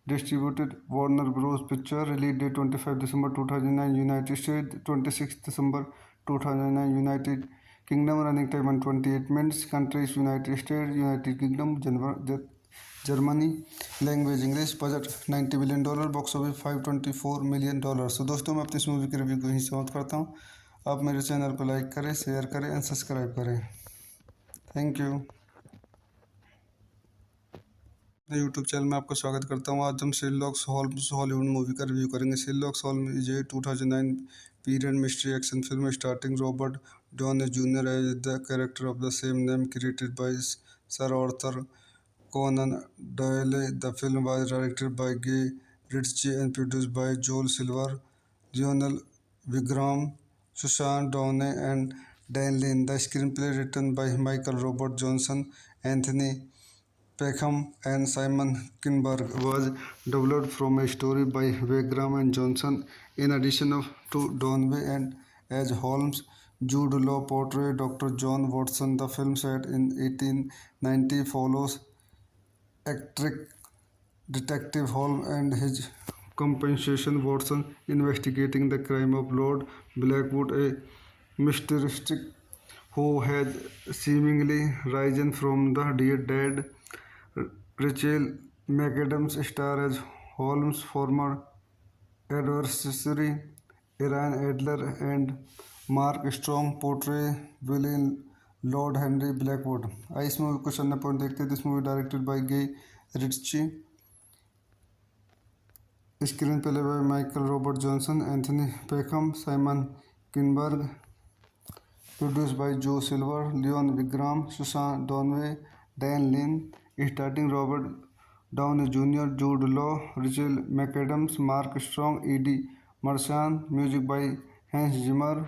distributed Warner Bros picture, release date 25 December 2009 United state, 26 December 2009 United Kingdom, running time 128 minutes, countries United State, United Kingdom, Germany, language English, budget $90 billion, box office $524 million. So दोस्तों मैं अपनी इस movie के review को यहीं समाप्त करता हूँ। आप मेरे चैनल को लाइक करें, शेयर करें एंड सब्सक्राइब करें। Thank you. यूट्यूब चैनल में आपका स्वागत करता हूँ। आज हम शेरलॉक होम्स हॉलीवुड मूवी का रिव्यू करेंगे। Sherlock Holmes is a 2009 period mystery action film starting Robert Downey junior as the character of the same name, created by sir Arthur Conan Doyle. The film was directed by Guy Ritchie and produced by Joel Silver, Lionel Wigram, Susan Downey, and Dan Lin. The screenplay written by Michael Robert Johnson, Anthony Peckham, and Simon Kinberg was developed from a story by Wigram and Johnson. In addition to Downey and as Holmes, Jude Law portrayed Dr. John Watson. The film set in 1890 follows eccentric Detective Holmes and his compensation Watson investigating the crime of Lord Blackwood, a mysterious who has seemingly risen from the dead. Rachel McAdams star as Holmes' former adversary Iran Adler and Mark Strong portray villain Lord Henry Blackwood. इस movie को अन्य point देखते हैं. This movie directed by Guy Ritchie, screen play by Michael Robert Johnson, Anthony Peckham, Simon Kinberg, produce by जो Silver, Leone Wigram, Susan Downey, Dan Lin, starting Robert Downey junior, Jude Law, Rachel McAdams, Mark Strong, Eddie Marsan, music by Hans Zimmer,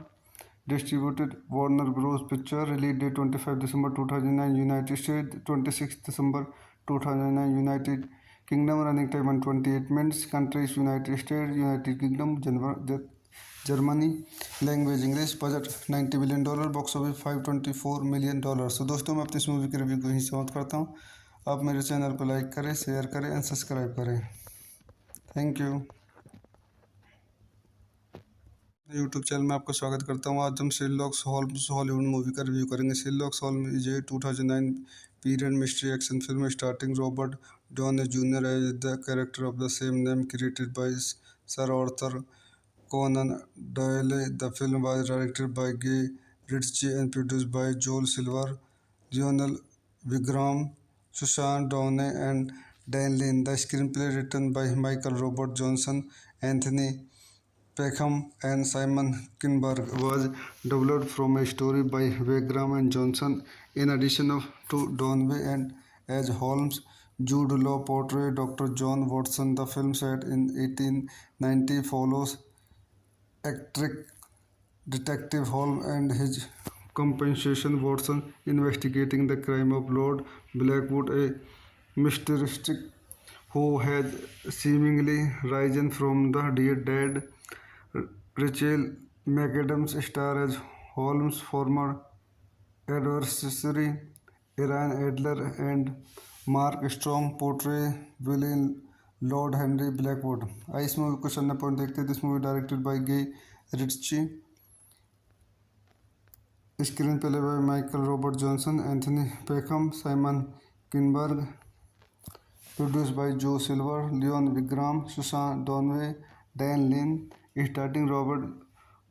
distributed Warner Bros picture, release date 25 December 2009, United state 26 December 2009, United Kingdom, running time 128 minutes, countries United State, United Kingdom, Germany, language English, budget $90 billion, box office $524 million. तो दोस्तों मैं अपनी इस movie की review को यहीं समाप्त करता हूँ। आप मेरे चैनल को लाइक करें, शेयर करें एंड सब्सक्राइब करें। Thank you. यूट्यूब चैनल में आपका स्वागत करता हूँ। आज हम शेरलॉक होम्स हॉलीवुड मूवी का रिव्यू करेंगे। Sherlock Holmes is a 2009 period mystery action film starting Robert Downey junior as the character of the same name, created by sir Arthur Conan Doyle. The film was directed by Guy Ritchie and produced by Joel Silver, Lionel Vigram, Susan Downey, and Dan Lin. The screenplay written by Michael Robert Johnson, Anthony Peckham, and Simon Kinberg was developed from a story by Wagram and Johnson. In addition to Downey and as Holmes, Jude Law portrayed Dr. John Watson. The film set in 1890 follows eccentric Detective Holmes and his companion Watson investigating the crime of Lord Blackwood, a mysterious who has seemingly risen from the dead. Rachel McAdams stars as Holmes' former adversary Iran Adler, and Mark Strong portray villain Lord Henry Blackwood. इस movie को सन्ना point देखते हैं। This movie directed by Guy Ritchie, screen play by Michael Robert Johnson, Anthony Peckham, Simon Kinberg, produce by जो Silver, Leone Wigram, Susan Downey, Dan Lin, starting Robert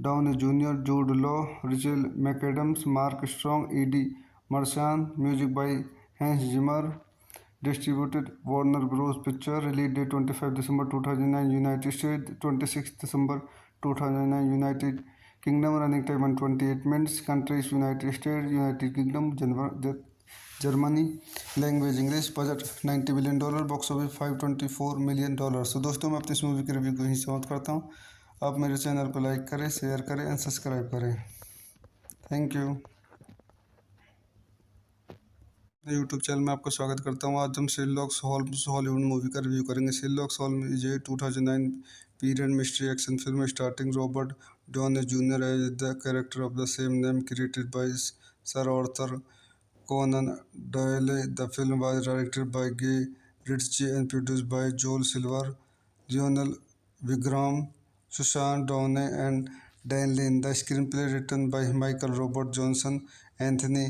Downey junior, Jude Law, Rachel McAdams, Mark Strong, Eddie Marsan, music by Hans Zimmer, distributed Warner Bros picture, release date 25 December 2009, United state 26 December 2009, United Kingdom, running time 128 minutes, countries United State, United Kingdom, Germany, language English, budget $90 billion, box office $524 million. तो दोस्तों मैं अपनी इस movie की review को यहीं समाप्त करता हूँ। आप मेरे चैनल को लाइक करें, शेयर करें एंड सब्सक्राइब करें। Thank you. यूट्यूब चैनल में आपका स्वागत करता हूँ। आज हम शेरलॉक होम्स हॉलीवुड मूवी का रिव्यू करेंगे। Sherlock Holmes is a 2009 period mystery action film starting Robert Downey junior as the character of the same name, created by sir Arthur Conan Doyle. The film was directed by Guy Ritchie and produced by Joel Silver, Lionel Vigram, Susan Downey, and Dan Lin. The screenplay written by Michael Robert Johnson, Anthony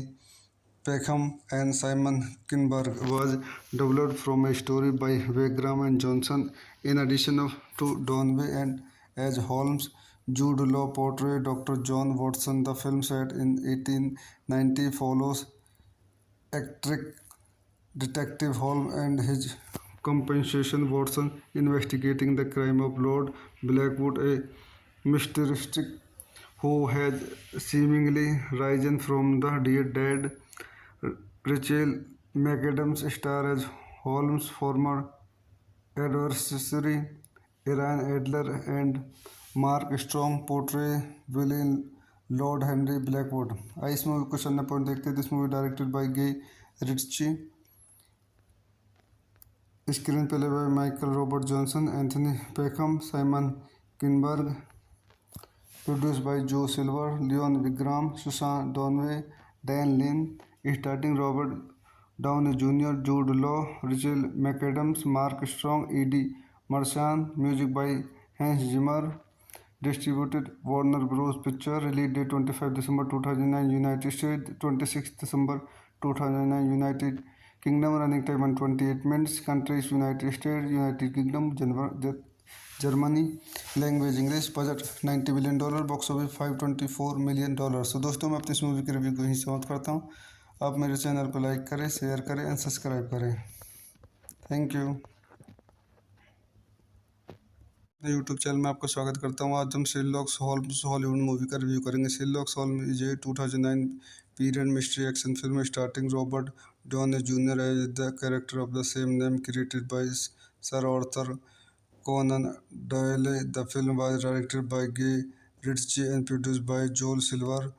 Peckham, and Simon Kinberg was developed from a story by Wagram and Johnson. In addition to Downey and as Holmes, Jude Law portrayed Dr. John Watson. The film set in 1890 follows eccentric Detective Holmes and his companion Watson investigating the crime of Lord Blackwood, a mysterious who has seemingly risen from the dead. Rachel McAdams stars as Holmes' former adversary Iran Adler, and Mark Strong portray villain Lord Henry Blackwood. इस movie को सन्ना point देखते हैं। This movie directed by Guy Ritchie, screen play by Michael Robert Johnson, Anthony Peckham, Simon Kinberg, produce by जो Silver, Leone Wigram, Susan Downey, Dan Lin, starting Robert Downey junior, Jude Law, Rachel McAdams, Mark Strong, Eddie Marsan, music by Hans Zimmer, distributed Warner Bros. Picture, release date 25 December 2009, United States 26 December 2009, United Kingdom, running time 128 minutes, countries United States, United Kingdom, Germany, language English, budget $90 billion, box office $524 million. तो दोस्तों मैं अपनी इस movie की review को यहीं समाप्त करता हूँ। आप मेरे चैनल को लाइक करें, शेयर करें एंड सब्सक्राइब करें। Thank you. यूट्यूब चैनल में आपका स्वागत करता हूँ। आज हम शेरलॉक होम्स हॉलीवुड मूवी का रिव्यू करेंगे। Sherlock Holmes is a 2009 period mystery action film starting Robert Downey Jr. as the character of the same name created by Sir Arthur Conan Doyle. The film was directed by Guy Ritchie and produced by Joel Silver,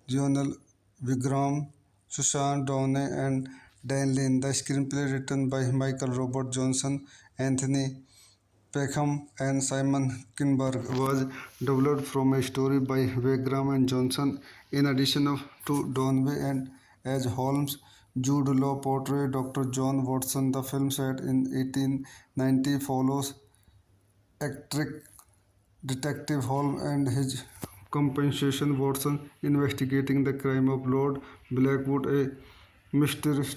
Lionel Vigram, Susan Downey, and Dan Lin. The screenplay written by Michael Robert Johnson, Anthony Peckham, and Simon Kinberg was developed from a story by Wagram and Johnson. In addition to Downey and as Holmes, Jude Law portrayed Dr. John Watson. The film set in 1890 follows eccentric Detective Holmes and his companion Watson investigating the crime of Lord Blackwood, a mysterious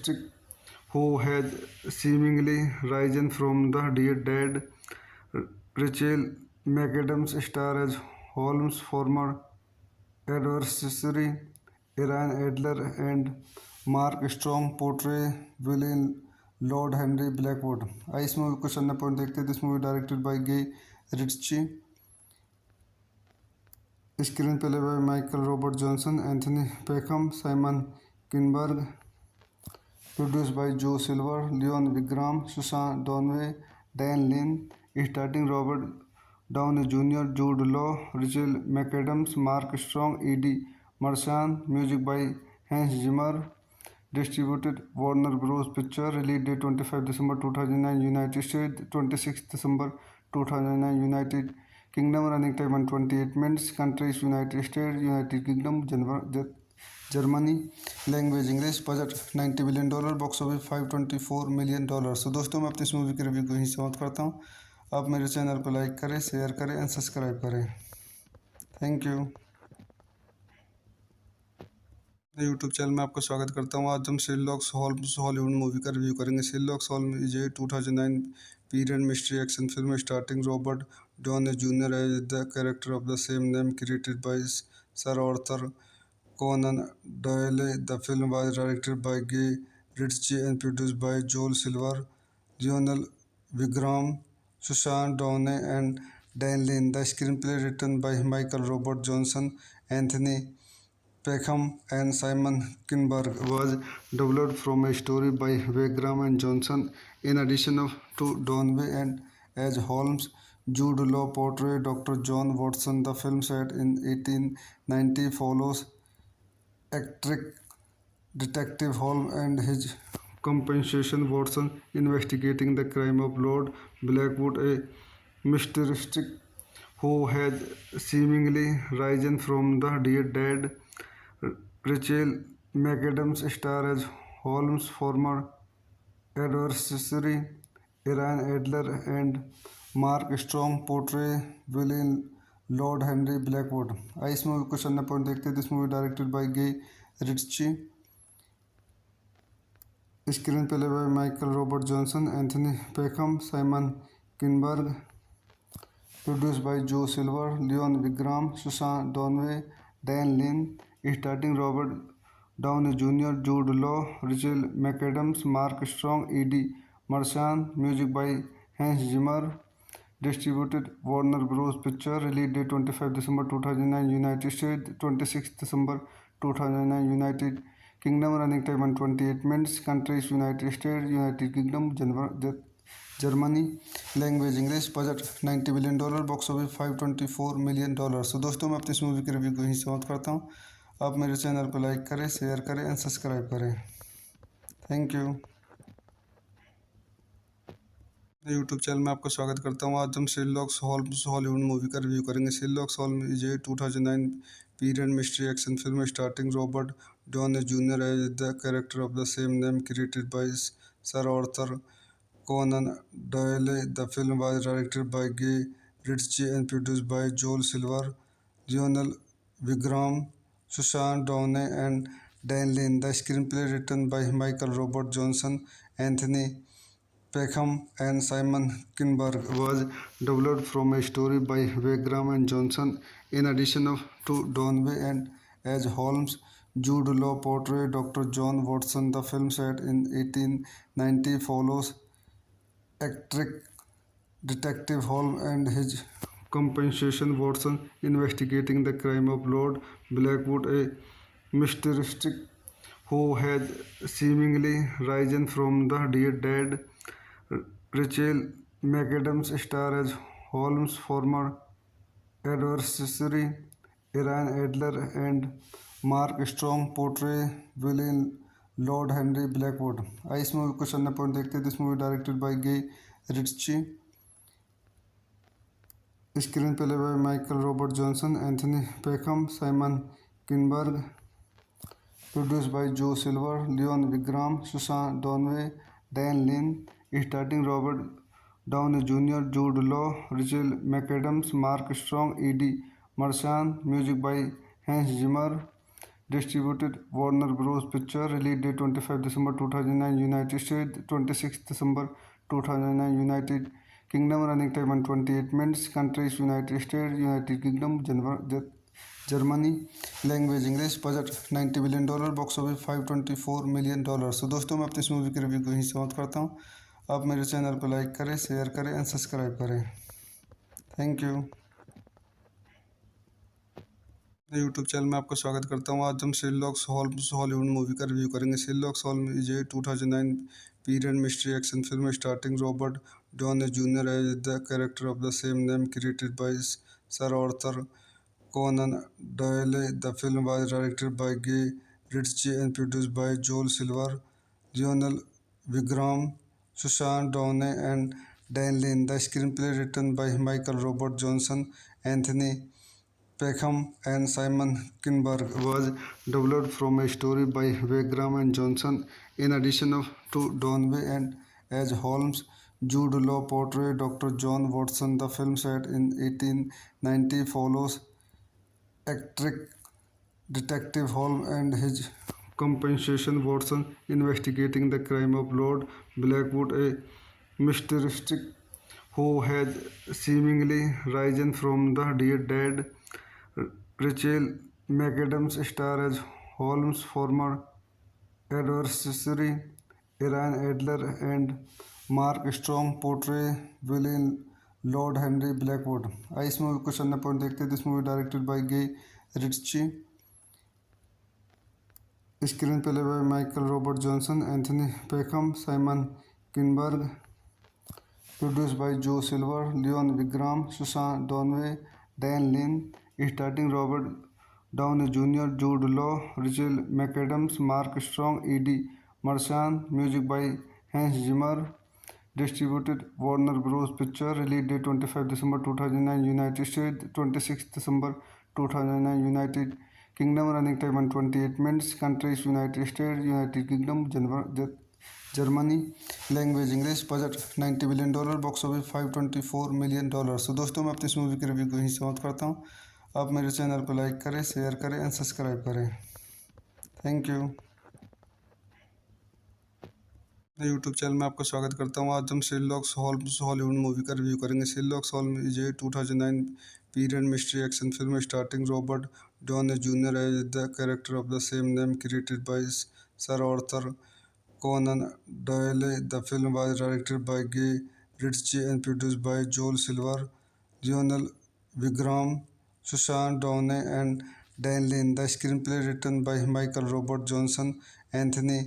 who has seemingly risen from the dead. Rachel McAdams star as Holmes' former adversary Iran Adler, and Mark Strong portray villain Lord Henry Blackwood. इस movie को चलने पर देखते हैं। This movie directed by Guy Ritchie, screen play by Michael Robert Johnson, Anthony Peckham, Simon Kinberg, produced by Joe Silver, Leon Wigram, Susan Donway, Dan Lin, starring Robert Downey Jr., Jude Law, Rachel McAdams, Mark Strong, Eddie Marchand. Music by Hans Zimmer. Distributed Warner Bros. Picture. Release date 25 December 2009 United States, 26 December 2009 United Kingdom. Running time 128 minutes. Countries United States, United Kingdom, Germany. Language English. Budget $90 billion. Box office $524 million. तो दोस्तों मैं अपनी इस movie की review को यहीं समाप्त करता हूँ। आप मेरे चैनल को लाइक करें, शेयर करें एंड सब्सक्राइब करें। Thank you. यूट्यूब चैनल में आपका स्वागत करता हूँ। आज हम शेरलॉक होम्स हॉलीवुड मूवी का रिव्यू करेंगे। Sherlock Holmes is a 2009 period mystery action film starting Robert Downey junior as the character of the same name created by sir Arthur Conan Doyle. The film was directed by Guy Ritchie and produced by Joel Silver, Lionel Wigram, Susan Downey, and Dan Lin. The screenplay written by Michael Robert Johnson, Anthony Peckham, and Simon Kinberg was developed from a story by Wagram and Johnson. In addition to Downey and as Holmes, Jude Law portrayed Dr. John Watson. The film set in 1890 follows eccentric Detective Holmes and his companion Watson investigating the crime of Lord Blackwood, a mysterious who has seemingly risen from the dead. Rachel McAdams star as Holmes' former adversary Iran Adler, and Mark Strong portray villain Lord Henry Blackwood. इस movie को चलने पर देखते हैं। This movie directed by Guy Ritchie, screen play by Michael Robert Johnson, Anthony Peckham, Simon Kinberg, produced by Joe Silver, Leon Wigram, Susan Donway, Dan Lin, starring Robert Downey Jr., Jude Law, Rachel McAdams, Mark Strong, Eddie Marchand. Music by Hans Zimmer. Distributed Warner Bros. Picture. Release date 25 December 2009 United States, 26 December 2009 United Kingdom. Running time 128 minutes. Countries United States, United Kingdom, Germany. Language English. Budget $90 billion. Box office $524 million. तो दोस्तों मैं अपनी इस movie की review को यहीं समाप्त करता हूँ। आप मेरे चैनल को लाइक करें, शेयर करें एंड सब्सक्राइब करें। Thank you. यूट्यूब चैनल में आपका स्वागत करता हूँ। आज हम शेरलॉक होम्स हॉलीवुड मूवी का रिव्यू करेंगे। Sherlock Holmes is a 2009 period mystery action film starting Robert Downey junior as the character of the same name created by sir Arthur Conan Doyle. The film was directed by Guy Ritchie and produced by Joel Silver, Lionel Wigram, Susan Downey, and Dan Lin. The screenplay written by Michael Robert Johnson, Anthony Peckham, and Simon Kinberg was developed from a story by Wagram and Johnson. In addition to Downey and as Holmes, Jude Law portrayed Dr. John Watson. The film set in 1890 follows eccentric Detective Holmes and his companion Watson investigating the crime of Lord Blackwood, a mysterious who has seemingly risen from the dead. Rachel McAdams star as Holmes' former adversary, Iran Adler, and Mark Strong portray villain Lord Henry Blackwood. इस movie को अन्य point देखते हैं. This movie directed by Guy Ritchie, screen play by Michael Robert Johnson, Anthony Peckham, Simon Kinberg, produced by Joe Silver, Leon Wigram, Susan Donway, Dan Lin, starring Robert Downey Jr., Jude Law, Rachel McAdams, Mark Strong, Eddie Marchand. Music by Hans Zimmer. Distributed Warner Bros. Picture. Release date 25 December 2009, United States. 26 December 2009, United Kingdom. Running time 128 minutes. Countries: United States, United Kingdom, Germany. Language English. Budget $90 million. Box office $524 million. तो दोस्तों मैं अपनी इस movie के review को यहीं समाप्त करता हूँ. आप मेरे चैनल को लाइक करें, शेयर करें एंड सब्सक्राइब करें. Thank you. यूट्यूब चैनल में आपका स्वागत करता हूँ. आज हम शेरलॉक होम्स हॉलीवुड मूवी का रिव्यू करेंगे. Sherlock Holmes is a 2009 period mystery action film starting Robert Downey junior as the character of the same name, created by sir Arthur Conan Doyle. The film was directed by Guy Ritchie and produced by Joel Silver, Lionel Wigram, Susan Downey, and Dan Lin. The screenplay written by Michael Robert Johnson, Anthony Peckham, and Simon Kinberg was developed from a story by Wigram and Johnson. In addition to Downey and as Holmes, Jude Law portrayed Dr. John Watson. The film set in 1890 follows eccentric detective Holmes and his companion Watson investigating the crime of Lord Blackwood, a mysterious who has seemingly risen from the dead. Rachel McAdams star as Holmes' former adversary, Iran Adler, and Mark Strong portray villain Lord Henry Blackwood. इस movie को अन्य point देखते हैं. This movie directed by Guy Ritchie, screen play by Michael Robert Johnson, Anthony Peckham, Simon Kinberg, produced by जो Silver, Leone Wigram, Susan Downey, Dan Lin. Starting Robert Downey junior, Jude Law, Rachel McAdams, Mark Strong, Eddie Marsan. Music by Hans Zimmer. Distributed Warner Bros. Picture. Release date 25 December 2009, United States. 26 December 2009, United Kingdom. Running time 128 minutes. Countries: United States, United Kingdom, Germany. Language English. Budget $90 million. Box office $524 million. तो दोस्तों मैं अपनी इस movie के review को यहीं समाप्त करता हूँ. आप मेरे चैनल को लाइक करें, शेयर करें एंड सब्सक्राइब करें. Thank you. यूट्यूब चैनल में आपका स्वागत करता हूँ. आज हम शेरलॉक होम्स हॉलीवुड मूवी का रिव्यू करेंगे. Sherlock Holmes is a 2009 period mystery action film starting Robert Downey junior as the character of the same name, created by sir Arthur Conan Doyle. The film was directed by Guy Ritchie and produced by Joel Silver, Lionel Wigram, Susan Downey, and Dan Lin. The screenplay written by Michael Robert Johnson, Anthony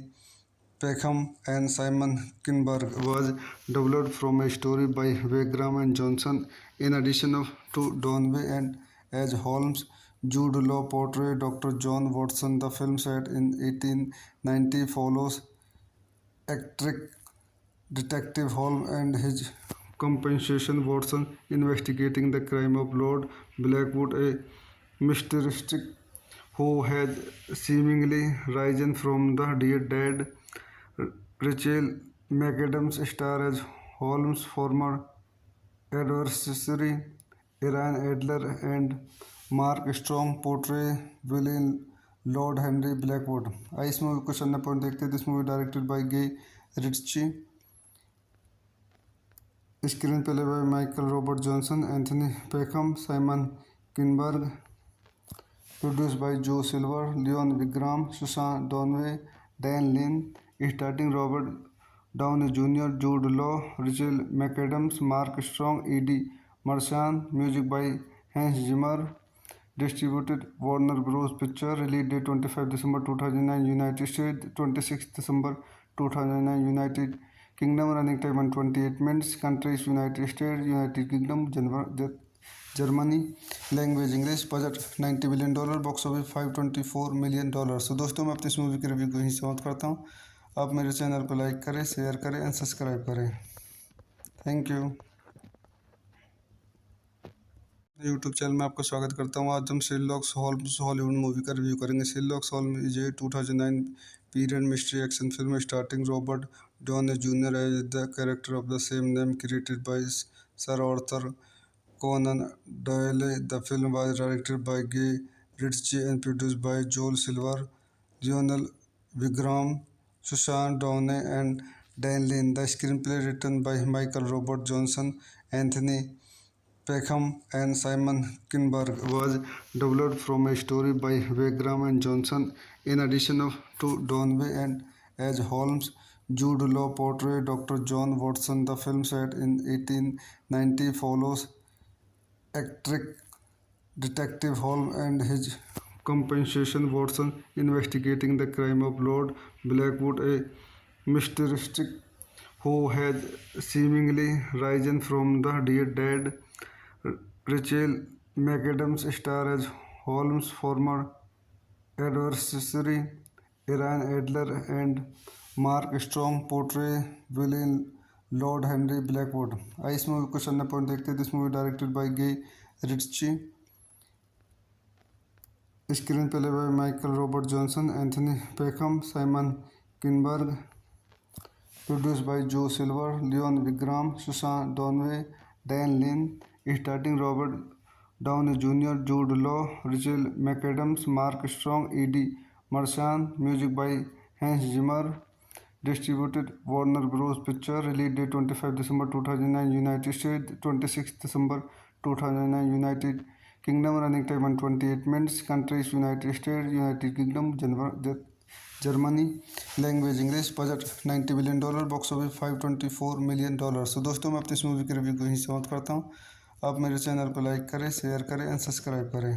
Peckham, and Simon Kinberg was developed from a story by Wigram and Johnson. In addition to Downey and as Holmes, Jude Law portrayed Dr. John Watson. The film set in 1890 follows eccentric detective Holmes and his companion Watson investigating the crime of Lord Blackwood, a mysterious who has seemingly risen from the dead. Rachel McAdams star as Holmes' former adversary, Iran Adler, and Mark Strong portray villain Lord Henry Blackwood. इस movie को अन्य point देखते हैं. This movie directed by Guy Ritchie, screen play by Michael Robert Johnson, Anthony Peckham, Simon Kinberg, produced by जो Silver, Leone Wigram, Susan Downey, Dan Lin. Starting Robert Downey Jr., Jude Law, Rachel McAdams, Mark Strong, Eddie Marchand. Music by Hans Zimmer. Distributed Warner Bros. Picture. Release date 25 December 2009. United States 26 December 2009. United Kingdom. Running time 128 minutes. Countries: United States, United Kingdom, Germany. Language English. Budget $90 billion. Box office $524 million. So दोस्तों, मैं अपनी इस movie के review को यहीं समाप्त करता हूँ। आप मेरे चैनल को लाइक करें, शेयर करें एंड सब्सक्राइब करें। Thank you. यूट्यूब चैनल में आपका स्वागत करता हूँ। आज हम शेरलॉक होम्स हॉलीवुड मूवी का रिव्यू करेंगे। Sherlock Holmes is a 2009 period mystery action film starting Robert Downey junior as the character of the same name, created by sir Arthur Conan Doyle. The film was directed by Guy Ritchie and produced by Joel Silver, Lionel Wigram, Susan Downey and Dan Lin. The screenplay written by Michael Robert Johnson, Anthony Peckham and Simon Kinberg was developed from a story by Wagram and Johnson. In addition to Donway and as Holmes, Jude Law portrayed Dr. John Watson. The film, set in 1890, follows eccentric Detective Holmes and his companion Watson investigating the crime of Lord Blackwood, a mysterious who has seemingly risen from the dead. Rachel McAdams stars as Holmes' former adversary Ian Adler, and Mark Strong portray villain Lord Henry Blackwood. आइए इस movie को चलने point देखते हैं। This movie directed by Guy Ritchie, screen play by Michael Robert Johnson, Anthony Peckham, Simon Kinberg, produced by जो Silver, Leone Wigram, Susan Downey, Dan Lin. Starting Robert Downey junior, Jude Law, Rachel McAdams, Mark Strong, Eddie Marsan. Music by Hans Zimmer. Distributed Warner Bros picture. Release date 25 December 2009। United States 26 December 2009। United Kingdom. Running time 128 minutes. Countries: United States, United Kingdom, Germany. Language English. Budget $90 billion. Box office $524 million। तो दोस्तों, मैं अपनी इस movie के review को यहीं समाप्त करता हूँ। आप मेरे चैनल को लाइक करें, शेयर करें एंड सब्सक्राइब करें।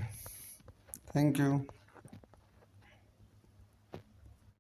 Thank you.